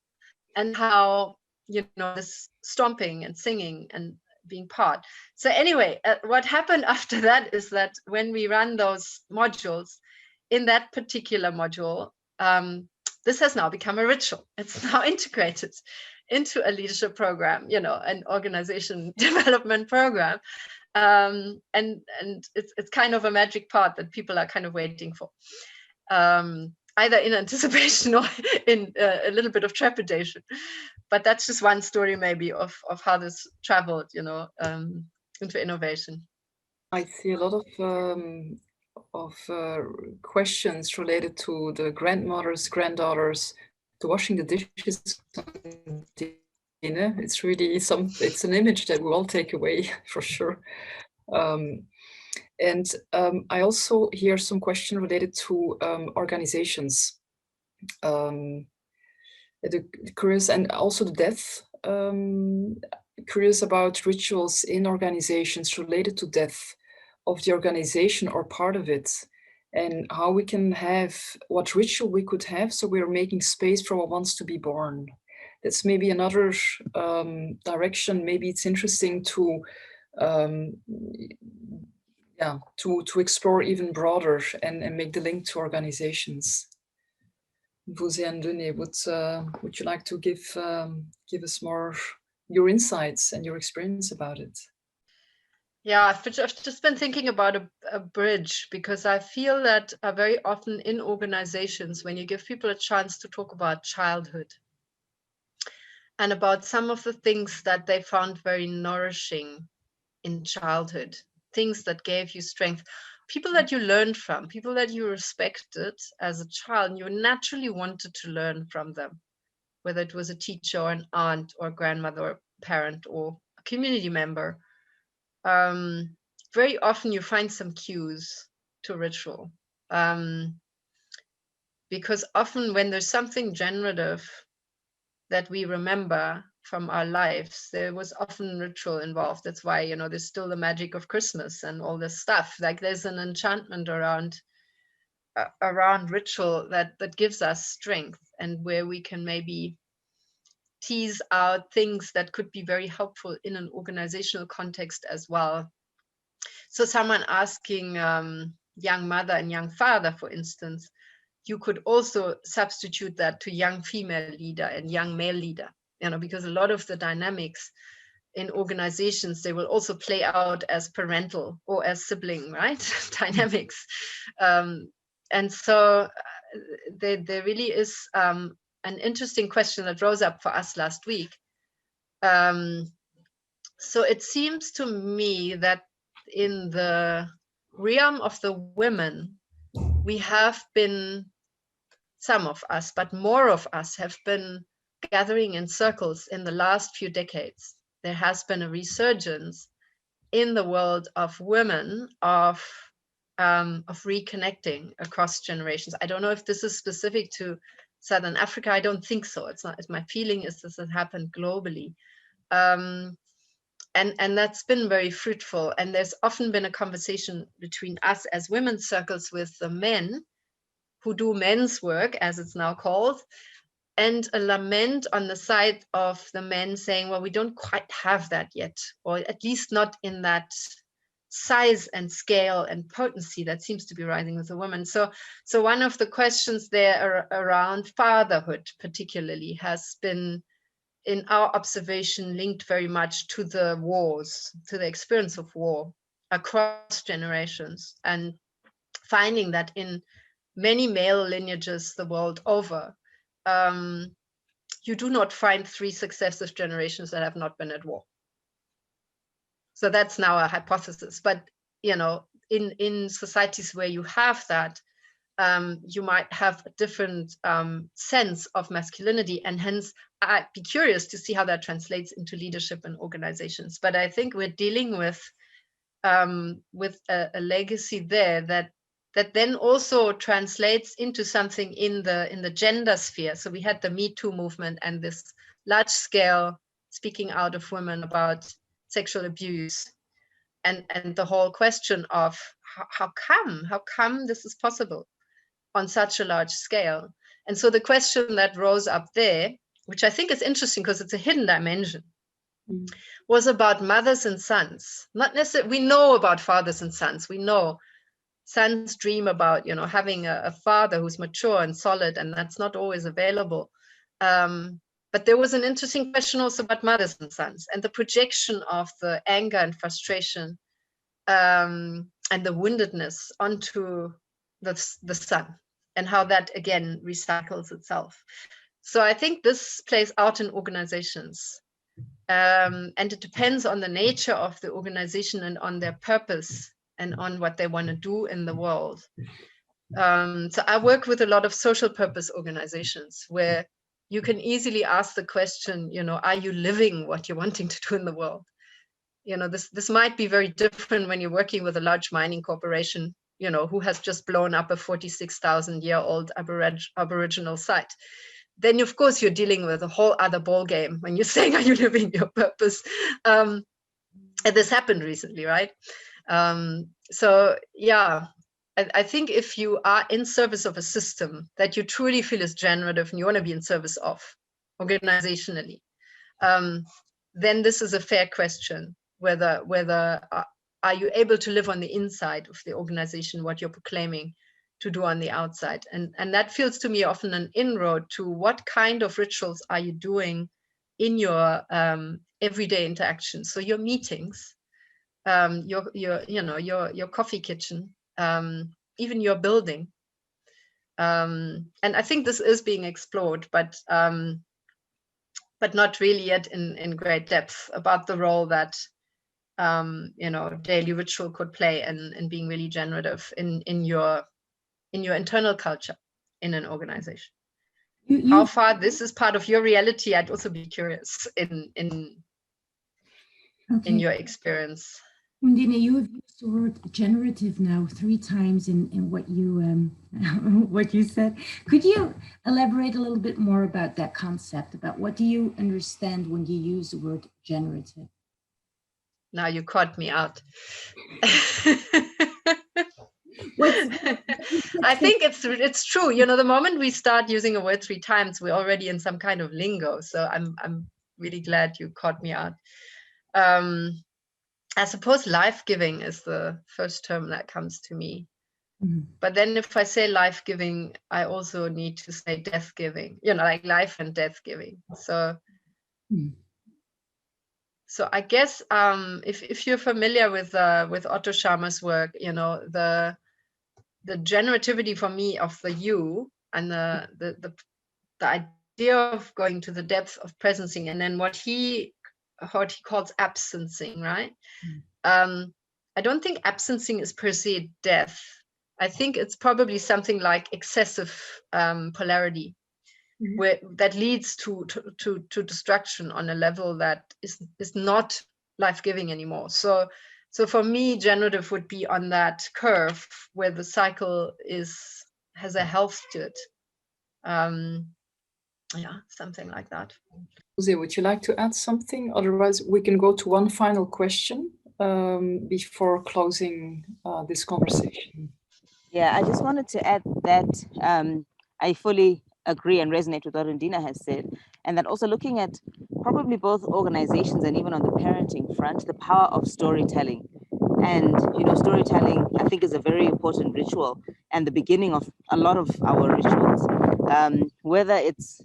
[SPEAKER 4] and how, you know, this stomping and singing and being part. So anyway, what happened after that is that when we ran those modules, in that particular module, this has now become a ritual. It's now integrated into a leadership program, you know, an organization development program. And it's kind of a magic part that people are kind of waiting for, either in anticipation or in a little bit of trepidation. But that's just one story maybe of how this traveled, you know, into innovation.
[SPEAKER 3] I see a lot of questions related to the grandmothers, granddaughters, to washing the dishes on dinner. It's really it's an image that we all take away for sure. And I also hear some question related to organizations. Curious, and also the death. Curious about rituals in organizations related to death of the organization or part of it, and how we can have, what ritual we could have, so we're making space for what wants to be born. That's maybe another direction. Maybe it's interesting to to explore even broader and make the link to organizations. Mvuse and Undine, would you like to give us more your insights and your experience about it?
[SPEAKER 4] Yeah, I've just been thinking about a bridge, because I feel that very often in organizations, when you give people a chance to talk about childhood and about some of the things that they found very nourishing in childhood, things that gave you strength, people that you learned from, people that you respected as a child, and you naturally wanted to learn from them, whether it was a teacher or an aunt or grandmother or parent or a community member. Very often you find some cues to ritual, because often when there's something generative that we remember from our lives, there was often ritual involved. That's why, you know, there's still the magic of Christmas and all this stuff. Like there's an enchantment around ritual that gives us strength, and where we can maybe tease out things that could be very helpful in an organizational context as well. So someone asking young mother and young father, for instance, you could also substitute that to young female leader and young male leader, you know, because a lot of the dynamics in organizations, they will also play out as parental or as sibling, right? Dynamics. And so there really is an interesting question that rose up for us last week. So it seems to me that in the realm of the women, we have been, some of us, but more of us have been gathering in circles in the last few decades. There has been a resurgence in the world of women, of reconnecting across generations. I don't know if this is specific to Southern Africa. I don't think so. It's not. My feeling is this has happened globally. And that's been very fruitful. And there's often been a conversation between us as women's circles with the men who do men's work, as it's now called, and a lament on the side of the men saying, well, we don't quite have that yet, or at least not in that size and scale and potency that seems to be rising with the women. So one of the questions there around fatherhood particularly has been, in our observation, linked very much to the wars, to the experience of war across generations, and finding that in many male lineages the world over, you do not find 3 successive generations that have not been at war. So that's now a hypothesis. But, you know, in societies where you have that, you might have a different sense of masculinity, and hence I'd be curious to see how that translates into leadership and organizations. But I think we're dealing with a legacy there that then also translates into something in the gender sphere. So we had the Me Too movement and this large scale speaking out of women about sexual abuse, and the whole question of how come this is possible on such a large scale. And so the question that rose up there, which I think is interesting because it's a hidden dimension, was about mothers and sons. Not necessarily, we know about fathers and sons. We know sons dream about, you know, having a father who's mature and solid, and that's not always available. But there was an interesting question also about mothers and sons, and the projection of the anger and frustration and the woundedness onto the son, and how that again recycles itself. So I think this plays out in organizations. And it depends on the nature of the organization and on their purpose and on what they want to do in the world. So I work with a lot of social purpose organizations where you can easily ask the question, you know, are you living what you're wanting to do in the world? You know, this might be very different when you're working with a large mining corporation, you know, who has just blown up a 46,000-year-old Aboriginal site. Then of course you're dealing with a whole other ball game when you're saying, are you living your purpose? And this happened recently, right? So yeah, I think if you are in service of a system that you truly feel is generative and you want to be in service of organizationally, then this is a fair question, whether are you able to live on the inside of the organization what you're proclaiming to do on the outside. And that feels to me often an inroad to what kind of rituals are you doing in your everyday interactions. So your meetings, your coffee kitchen, even your building. And I think this is being explored, but not really yet in great depth about the role that daily ritual could play in being really generative in your internal culture in an organization. How far this is part of your reality, I'd also be curious in your experience.
[SPEAKER 6] Undine, you have used the word generative now 3 times in what you what you said. Could you elaborate a little bit more about that concept? About what do you understand when you use the word generative?
[SPEAKER 4] Now you caught me out. I think it's true. You know, the moment we start using a word 3 times, we're already in some kind of lingo. So I'm really glad you caught me out. I suppose life-giving is the first term that comes to me. Mm-hmm. But then if I say life-giving, I also need to say death-giving, you know, like life and death-giving. So, so I guess if you're familiar with Otto Scharmer's work, you know, the generativity for me of the you and the idea of going to the depth of presencing, and then what he calls absencing, right? I don't think absencing is per se death. I think it's probably something like excessive polarity, where that leads to destruction on a level that is not life-giving anymore. So for me, generative would be on that curve where the cycle has a health to it. Yeah, something like that.
[SPEAKER 3] Mvuse, would you like to add something? Otherwise, we can go to one final question before closing this conversation.
[SPEAKER 5] Yeah, I just wanted to add that I fully agree and resonate with what Undine has said, and that also looking at probably both organizations and even on the parenting front, the power of storytelling. And, you know, storytelling, I think, is a very important ritual and the beginning of a lot of our rituals, whether it's,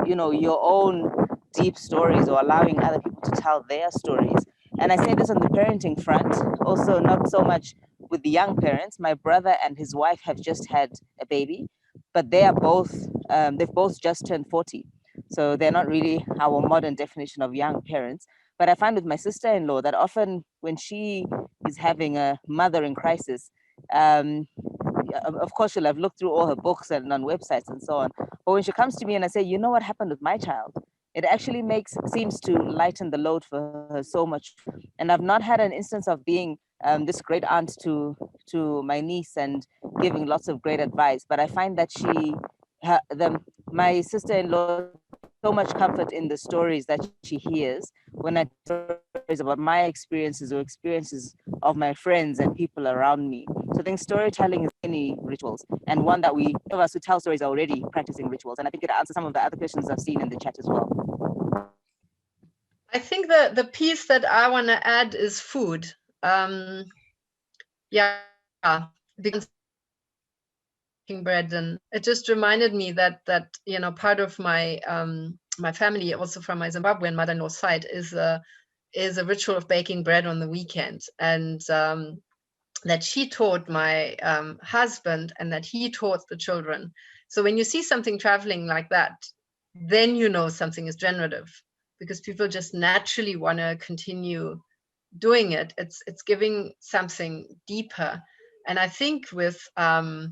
[SPEAKER 5] you know, your own deep stories or allowing other people to tell their stories. And I say this on the parenting front, also not so much with the young parents. My brother and his wife have just had a baby, but they are both, they've both just turned 40. So they're not really our modern definition of young parents. But I find with my sister-in-law that often when she is having a mother in crisis, of course she'll have looked through all her books and on websites and so on. But when she comes to me and I say, you know what happened with my child, it actually seems to lighten the load for her so much. And I've not had an instance of being this great aunt to my niece and giving lots of great advice. But I find that my sister-in-law so much comfort in the stories that she hears when I tell stories about my experiences or experiences of my friends and people around me. So I think storytelling is many rituals, and one that we of us who tell stories are already practicing rituals. And I think it answers some of the other questions I've seen in the chat as well.
[SPEAKER 4] I think the piece that I want to add is food. Yeah, because bread, and it just reminded me that you know, part of my my family, also from my Zimbabwean mother-in-law side, is a ritual of baking bread on the weekend, and that she taught my husband and that he taught the children. So when you see something traveling like that, then you know something is generative, because people just naturally want to continue doing it. It's giving something deeper. And I think with our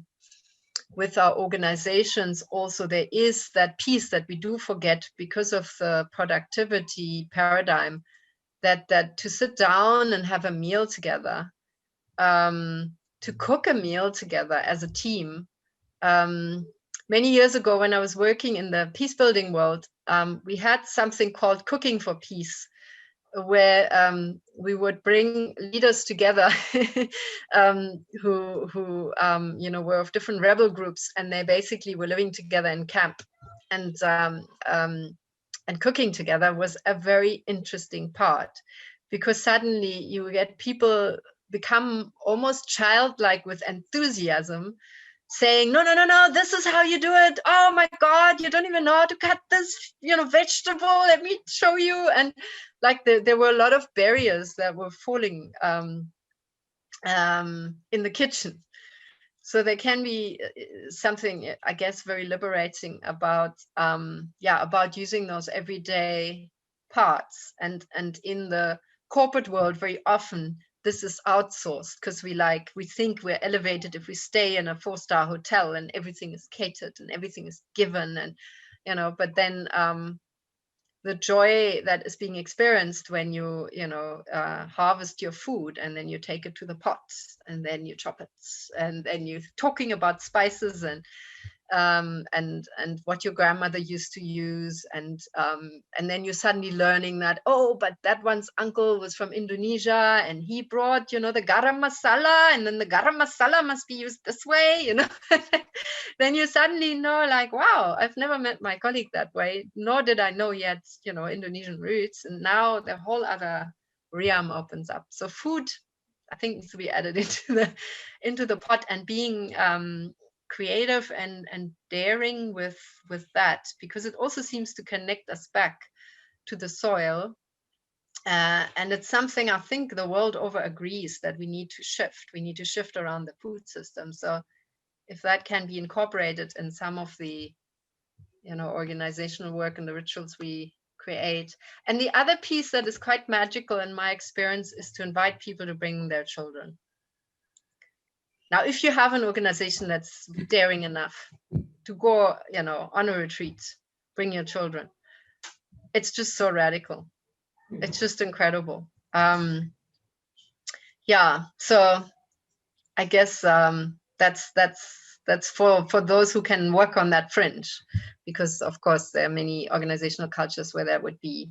[SPEAKER 4] organizations also, there is that piece that we do forget because of the productivity paradigm, that to sit down and have a meal together, to cook a meal together as a team. Many years ago, when I was working in the peace building world, we had something called Cooking for Peace, where we would bring leaders together who you know, were of different rebel groups, and they basically were living together in camp, and cooking together was a very interesting part, because suddenly you get people become almost childlike with enthusiasm, saying, no, this is how you do it. Oh my God, you don't even know how to cut this, you know, vegetable. Let me show you. And like there were a lot of barriers that were falling in the kitchen. So there can be something, I guess, very liberating about about using those everyday parts. And in the corporate world, very often this is outsourced, because we think we're elevated if we stay in a 4-star hotel and everything is catered and everything is given, and you know. But then the joy that is being experienced when you harvest your food, and then you take it to the pot, and then you chop it, and then you're talking about spices and what your grandmother used to use, and then you're suddenly learning that, oh, but that one's uncle was from Indonesia and he brought, you know, the garam masala, and then the garam masala must be used this way, you know. Then you suddenly know, like, wow, I've never met my colleague that way, nor did I know yet, you know, Indonesian roots, and now the whole other realm opens up. So food, I think, needs to be added into the pot, and being creative and daring with that, because it also seems to connect us back to the soil, and it's something I think the world over agrees that we need to shift around the food system. So if that can be incorporated in some of the, you know, organizational work and the rituals we create. And the other piece that is quite magical in my experience is to invite people to bring their children. Now, if you have an organization that's daring enough to go, you know, on a retreat, bring your children, it's just so radical. It's just incredible. Yeah, so I guess that's for those who can work on that fringe, because of course there are many organizational cultures where that would be,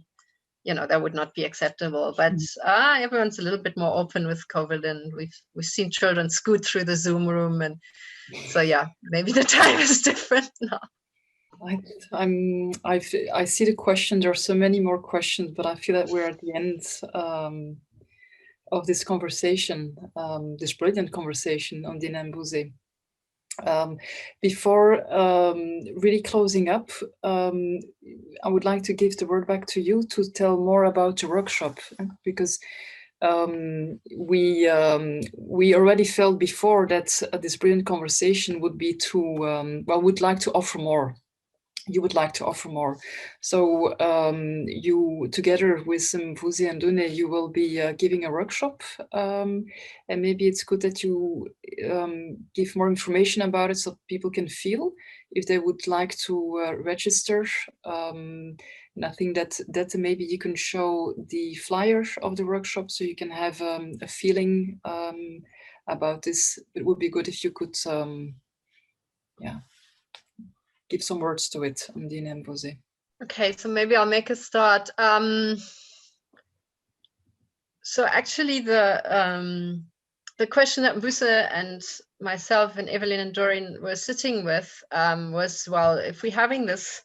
[SPEAKER 4] you know, that would not be acceptable. But everyone's a little bit more open with COVID, and we've seen children scoot through the Zoom room, and so yeah, maybe the time is different now.
[SPEAKER 3] I see the question. There are so many more questions, but I feel that we're at the end of this conversation, this brilliant conversation on Undine and Mvuse. Before really closing up, I would like to give the word back to you to tell more about the workshop, because we already felt before that this brilliant conversation would be would like to offer more. you would like to offer more. So you, together with Mvuse and Undine, you will be giving a workshop, and maybe it's good that you give more information about it so people can feel if they would like to register. And I think that maybe you can show the flyer of the workshop so you can have a feeling about this. It would be good if you could, yeah, give some words to it, Undine and Mvuse.
[SPEAKER 4] Okay, so maybe I'll make a start. So actually, the question that Mvuse and myself and Evelyn and Doreen were sitting with was, well, if we're having this,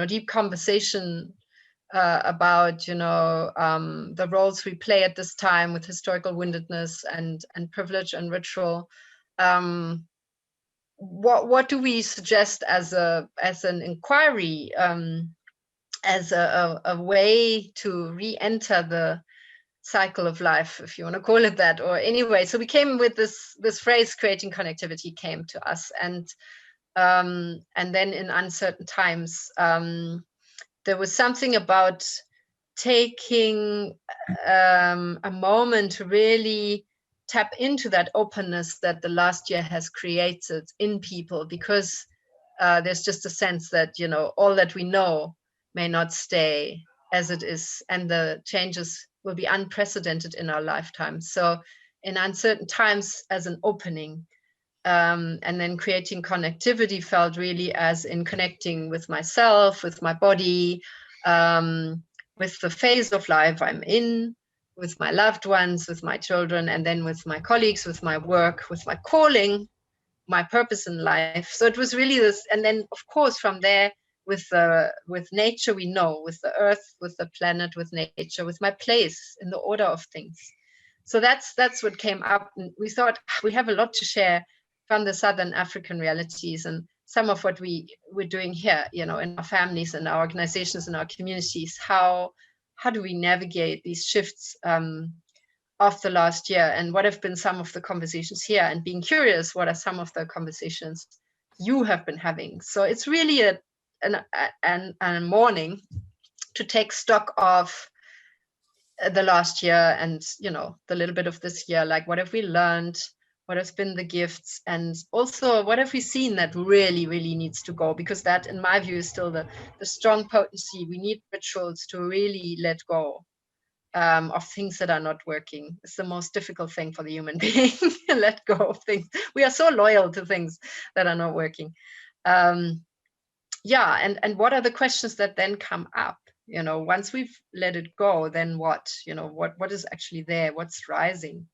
[SPEAKER 4] deep conversation about, the roles we play at this time with historical woundedness and privilege and ritual, what do we suggest as an inquiry, as a way to re-enter the cycle of life, if you want to call it that? Or anyway, so we came with this phrase, creating connectivity, came to us, and then in uncertain times, there was something about taking a moment to really tap into that openness that the last year has created in people, because there's just a sense that, all that we know may not stay as it is, and the changes will be unprecedented in our lifetime. So in uncertain times, as an opening, and then creating connectivity felt really as in connecting with myself, with my body, with the phase of life I'm in, with my loved ones, with my children, and then with my colleagues, with my work, with my calling, my purpose in life. So it was really this, and then of course from there, with nature, we know, with the earth, with the planet, with nature, with my place in the order of things. So that's what came up, and we thought we have a lot to share from the Southern African realities, and some of what we're doing here, in our families and our organizations and our communities. How do we navigate these shifts of the last year, and what have been some of the conversations here, and being curious, what are some of the conversations you have been having? So it's really a morning to take stock of the last year, and the little bit of this year, like what have we learned, what has been the gifts, and also what have we seen that really, really needs to go, because that, in my view, is still the strong potency. We need rituals to really let go of things that are not working. It's the most difficult thing for the human being. Let go of things. We are so loyal to things that are not working. Yeah, and what are the questions that then come up? Once we've let it go, then what? What is actually there? What's rising?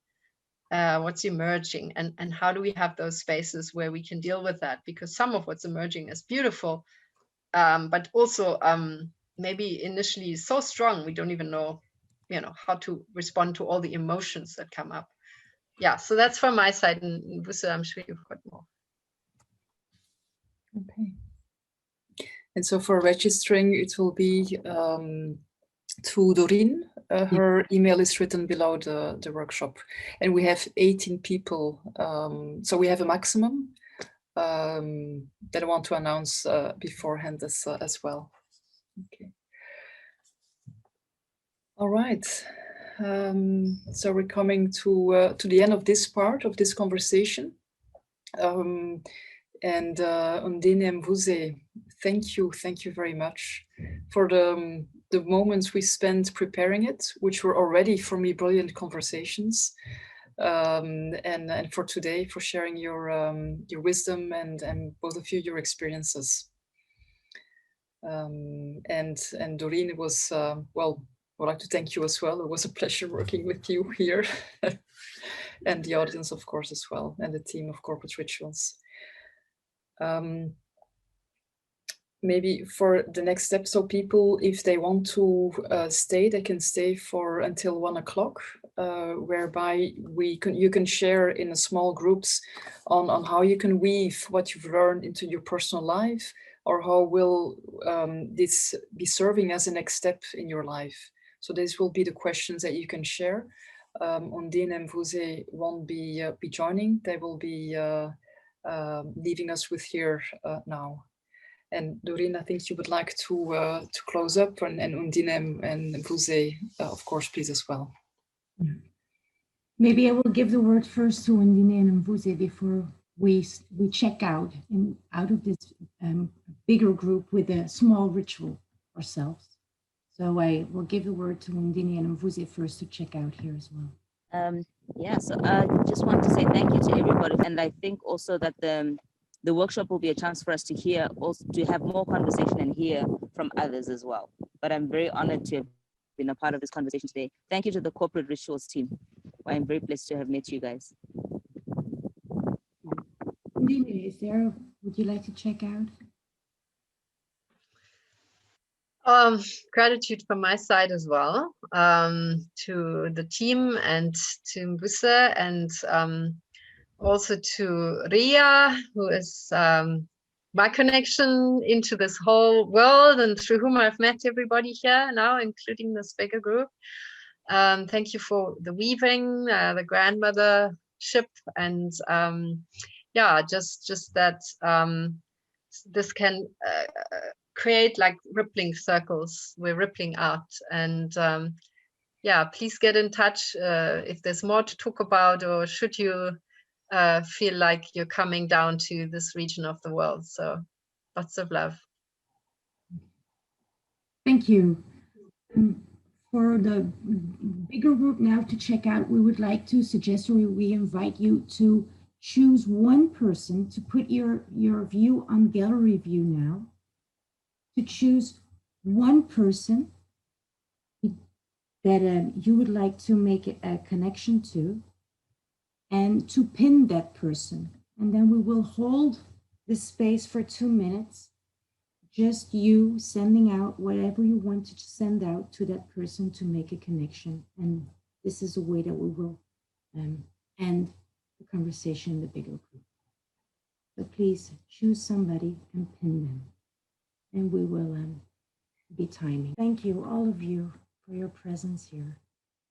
[SPEAKER 4] What's emerging? And how do we have those spaces where we can deal with that? Because some of what's emerging is beautiful, but also maybe initially so strong we don't even know, how to respond to all the emotions that come up. Yeah, so that's from my side, and Mvuse, I'm sure you've got more.
[SPEAKER 3] Okay. And so for registering, it will be to Doreen. Her email is written below the workshop. And we have 18 people. So we have a maximum that I want to announce beforehand as well. Okay. All right. So we're coming to the end of this part of this conversation. And Undine and Mvuse, thank you very much for the moments we spent preparing it, which were already for me brilliant conversations, and for today, for sharing your wisdom and both of you your experiences. And Doreen, it was well, I'd like to thank you as well. It was a pleasure working with you here, and the audience, of course, as well, and the team of Corporate Rituals. Maybe for the next step, so people, if they want to stay, they can stay for until 1 o'clock, whereby you can share in small groups on how you can weave what you've learned into your personal life, or how will this be serving as a next step in your life. So this will be the questions that you can share. Undine and Mvuse won't be joining. They will be leaving us with here now. And Doreen, I think you would like to close up, and Undine and Mvuse, of course, please as well.
[SPEAKER 6] Maybe I will give the word first to Undine and Mvuse before we check out of this bigger group with a small ritual ourselves. So I will give the word to Undine and Mvuse first to check out here as well.
[SPEAKER 5] Yeah, so I just want to say thank you to everybody. And I think also that the workshop will be a chance for us to hear, also to have more conversation and hear from others as well. But I'm very honored to have been a part of this conversation today. Thank you to the corporate rituals team. I'm very blessed to have met you guys.
[SPEAKER 6] Undine, would you like to check out?
[SPEAKER 4] Gratitude from my side as well, to the team and to Mvuse, and also to Ria, who is my connection into this whole world and through whom I've met everybody here now, including this bigger group. Thank you for the weaving, the grandmothership, and yeah, just that this can create like rippling circles. We're rippling out, and yeah, please get in touch if there's more to talk about, or should you feel like you're coming down to this region of the world. So lots of love.
[SPEAKER 6] Thank you. For the bigger group now to check out, we would like to suggest, or we invite you to choose one person to put your view on gallery view now, to choose one person that you would like to make a connection to, and to pin that person. And then we will hold this space for 2 minutes, just you sending out whatever you want to send out to that person to make a connection. And this is a way that we will end the conversation in the bigger group. So please choose somebody and pin them, and we will be timing. Thank you, all of you, for your presence here.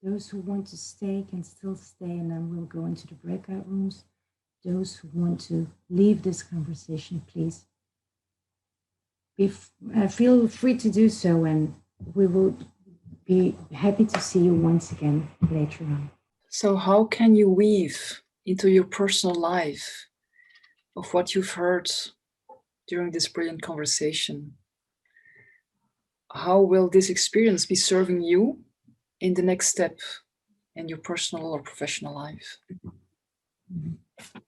[SPEAKER 6] Those who want to stay can still stay, and then we'll go into the breakout rooms. Those who want to leave this conversation, please feel free to do so, and we will be happy to see you once again later on.
[SPEAKER 3] So how can you weave into your personal life of what you've heard during this brilliant conversation? How will this experience be serving you in the next step in your personal or professional life?
[SPEAKER 6] Mm-hmm.